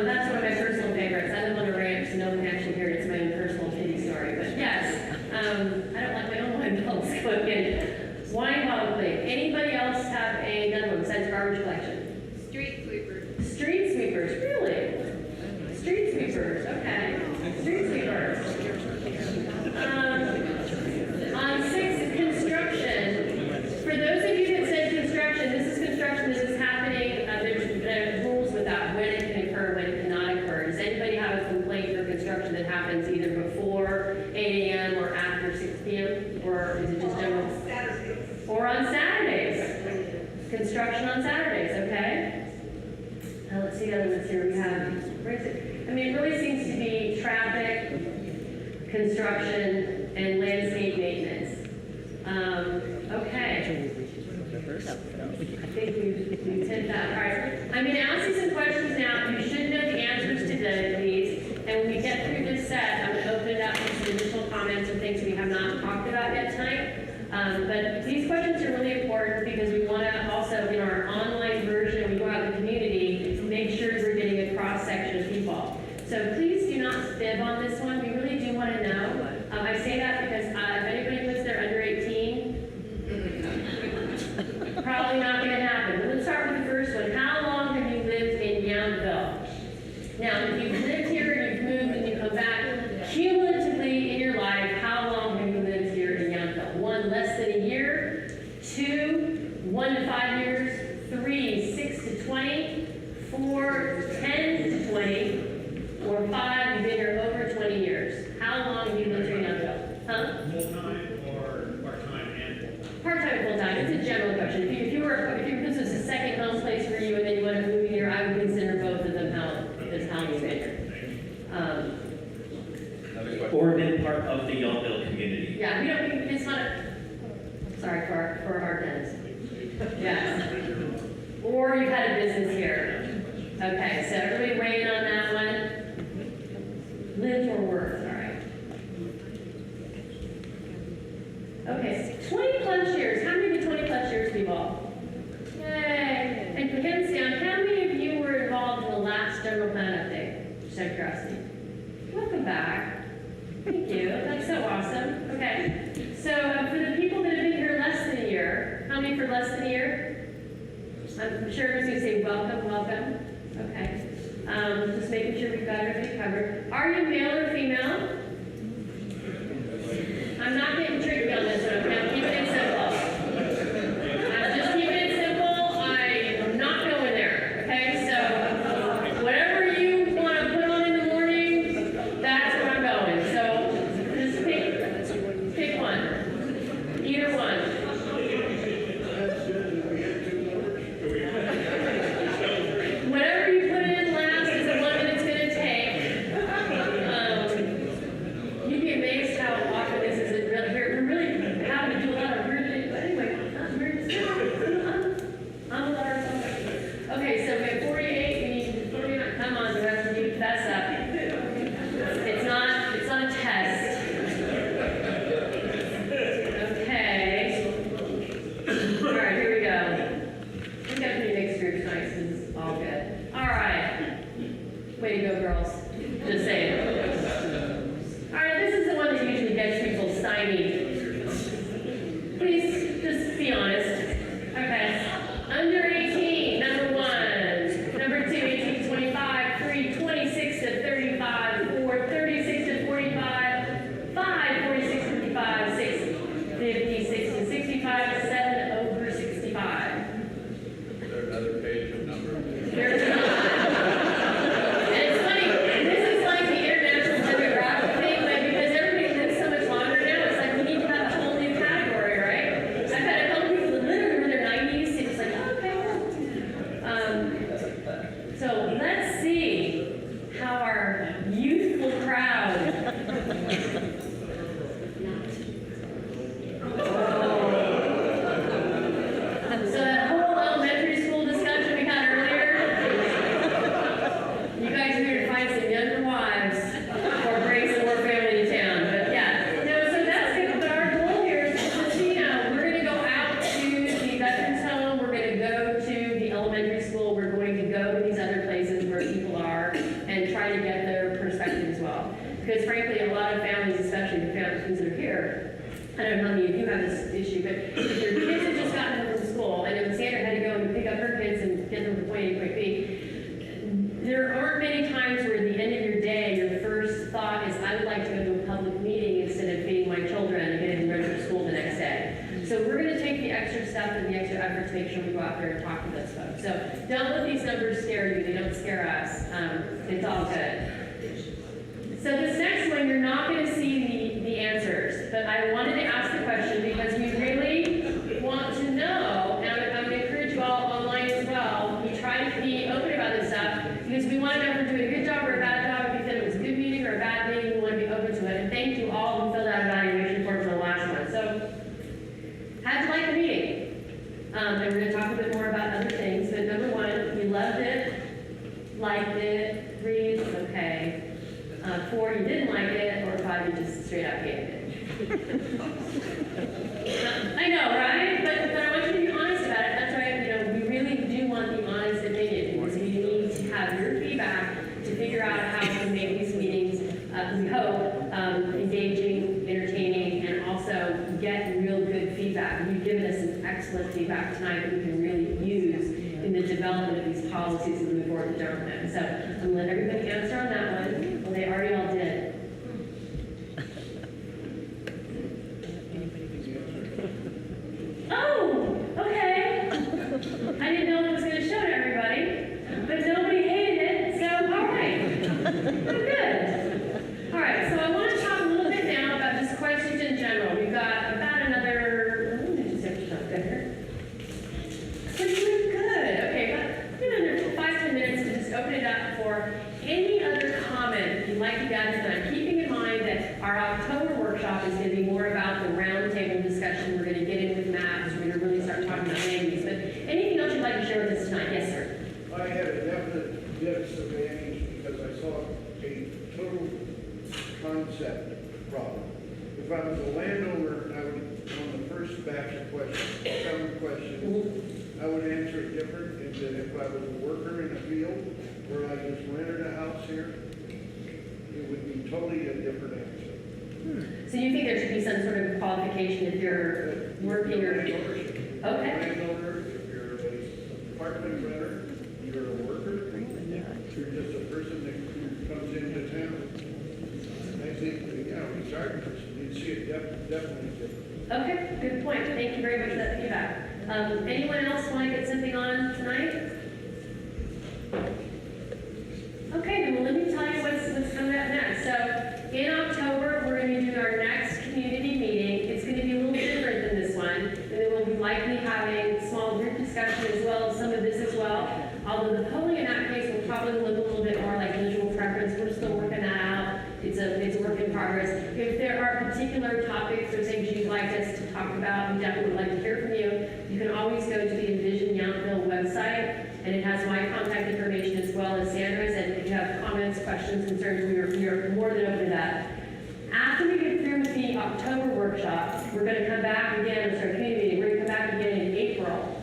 That's one of my personal favorites. I live on a ranch, so no one can actually hear it. It's my own personal pity story. But yes, I don't like my own wine bottles going in. Wine bottle clink. Anybody else have another one besides garbage collection? Street sweepers. Street sweepers, really? Street sweepers, okay. Street sweepers. On 6, construction. For those of you that said construction, this is construction that is happening. There's rules with that, when it can occur, when it cannot occur. Does anybody have a complaint for construction that happens either before 8 a.m. or after 6 p.m.? Or is it just general? Saturdays. Or on Saturdays. Construction on Saturdays, okay? Now let's see the other ones here. We have, where is it? I mean, it really seems to be traffic, construction, and landscape maintenance. Okay. I think we've hit that. All right. I'm going to ask you some questions now. You should know the answers to these. And when we get through this set, I'm going to open it up to some additional comments and things we have not talked about yet tonight. But these questions are really important because we want to also, in our online version, when we go out in the community, make sure we're getting a cross-section of people. So please do not fib on this one. We really do want to know. I say that because if anybody puts their under 18, probably not going to happen. But let's start with the first one. How long have you lived in Yountville? Now, if you've lived here and you've moved and you come back, cumulatively in your life, how long have you lived here in Yountville? 1, less than a year. 2, 1 to 5 years. 3, 6 to 20. 4, 10 to 20. Or 5, you've been here over 20 years. How long have you lived here in Yountville? Huh? Full-time or part-time and full-time? Part-time or full-time? It's a general question. If this was a second home place for you and then you want to move here, I would consider both of them how you've been here. Or been part of the Yountville community. Yeah, it's not sorry for our dentist. Yes. Or you've had a business here. Okay, so everybody weigh in on that one. Lived or worked, all right. Okay, 20 plus years. How many of the 20 plus years people? Yay! And hands down, how many of you were involved in the last general plan update? Just out of curiosity. Welcome back. Thank you. That's so awesome. Okay. So for the people that have been here less than a year, how many for less than a year? I'm sure everyone's going to say welcome. Okay. Just making sure we've got everything covered. Are you male or female? I'm not getting tricky on this one, okay? I'm keeping it simple. a lot of families, especially the families that are here, I don't know how many of you have this issue, but if your kids have just gotten home from school, I know Sandra had to go and pick up her kids and get them from point A to point B. There aren't many times where at the end of your day, your first thought is, I would like to go to a public meeting instead of feeding my children and getting them ready for school the next day. So we're going to take the extra step and the extra effort to make sure we go out there and talk to those folks. So don't let these numbers scare you. They don't scare us. It's all good. So this next one, you're not going to see the answers, but I wanted to ask the question because we really want to know, and I'm going to encourage you all online as well. We try to be open about this stuff because we want to know if we're doing a good job or a bad job. If you said it was a good meeting or a bad meeting, we want to be open to it. And thank you all who filled out evaluation forms for the last one. So, how'd you like the meeting? And we're going to talk a bit more about other things. But number one, you loved it, liked it, 3 is okay. 4, you didn't like it, or 5, you just straight up hated it. I know, right? But I want you to be honest about it. That's why, we really do want the honest opinion, because we need to have your feedback to figure out how to make these meetings, we hope, engaging, entertaining, and also get real good feedback. You've given us some excellent feedback tonight that we can really use in the development of these policies as we move forward to general plan. So I'm going to let everybody answer on that one. Well, they already all did. Oh, okay. I didn't know it was going to show to everybody, but nobody hated it, so all right. Good. All right, so I want to talk a little bit now about just questions in general. We've got about another, pretty good. Okay, about another 5-10 minutes to just open it up for any other comment you'd like to guys done. Keeping in mind that our October workshop is going to be more about the roundtable discussion. We're going to get in with maps. We're going to really start talking about land use. But anything else you'd like to share with us tonight? Yes, sir. I had a definite disadvantage because I saw a total concept problem. If I was a landowner, I would, on the first batch of questions, 7 questions, I would answer it different. And then if I was a worker in a field where I just rented a house here, it would be totally a different answer. So you think there should be some sort of qualification if you're working or... Okay. Landowner, if you're an apartment renter, you're a worker, you're just a person that comes into town. I think, retired person, you'd see it definitely different. Okay, good point. Thank you very much for that feedback. Anyone else want to get something on tonight? Okay, then well, let me tell you what's coming up next. So in October, we're going to be doing our next community meeting. It's going to be a little different than this one. And then we'll be likely having small group discussion as well as some of this as well. Although the polling in that case will probably look a little bit more like visual preference. We're still working that out. It's a work in progress. If there are particular topics or things you'd like us to talk about, we definitely would like to hear from you. You can always go to the Envision Yountville website, and it has my contact information as well as Sandra's. And if you have comments, questions, concerns, we are more than open to that. After we get through with the October workshop, we're going to come back again with our community meeting. We're going to come back again in April.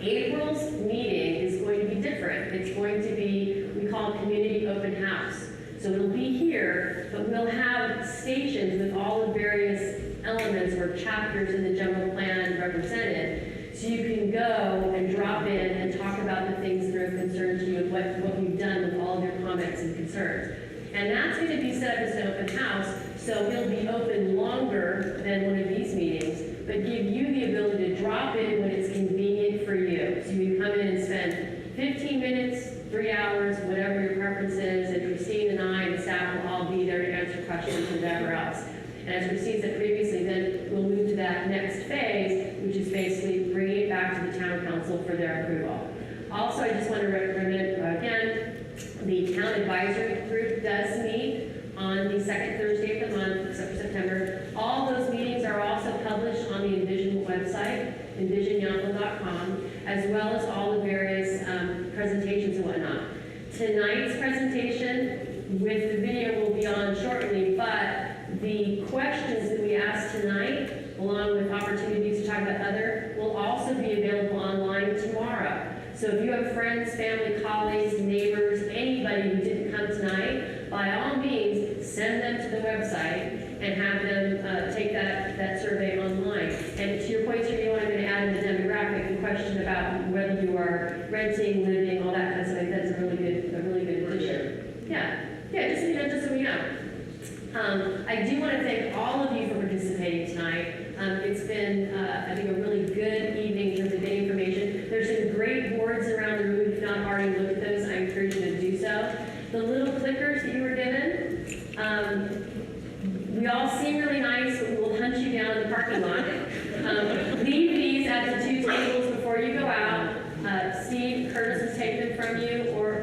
April's meeting is going to be different. It's going to be, we call it community open house. So it'll be here, but we'll have stations with all the various elements or chapters in the general plan represented. So you can go and drop in and talk about the things that are of concern to you and what we've done with all of your comments and concerns. And that's going to be set up as an open house, so it'll be open longer than one of these meetings, but give you the ability to drop in when it's convenient for you. So you can come in and spend 15 minutes, 3 hours, whatever your preference is, and Christine and I and staff will all be there to answer questions and whatever else. And as Christine said previously, then we'll move to that next phase, which is basically bringing it back to the town council for their approval. Also, I just want to recommend again, the town advisory group does meet on the second Thursday of the month, except for September. All those meetings are also published on the Envision website, envisionyountville.com, as well as all the various presentations and whatnot. Tonight's presentation with the video will be on shortly, but the questions that we asked tonight, along with opportunities to talk about other, will also be available online tomorrow. So if you have friends, family, colleagues, neighbors, anybody who didn't come tonight, by all means, send them to the website. and have them take that survey online. And to your point, sir, you know, I'm going to add in the demographic, the question about whether you are renting, living, all that kind of stuff. That's a really good addition. Yeah, just so you know, just so we know. I do want to thank all of you for participating tonight. It's been, I think, a really good evening in terms of getting information. There's some great boards around the room. If you've not already looked at those, I encourage you to do so. The little clickers that you were given, we all seem really nice, but we'll hunt you down in the parking lot. Leave these at the 2 tables before you go out. Steve, Curtis will take them from you, or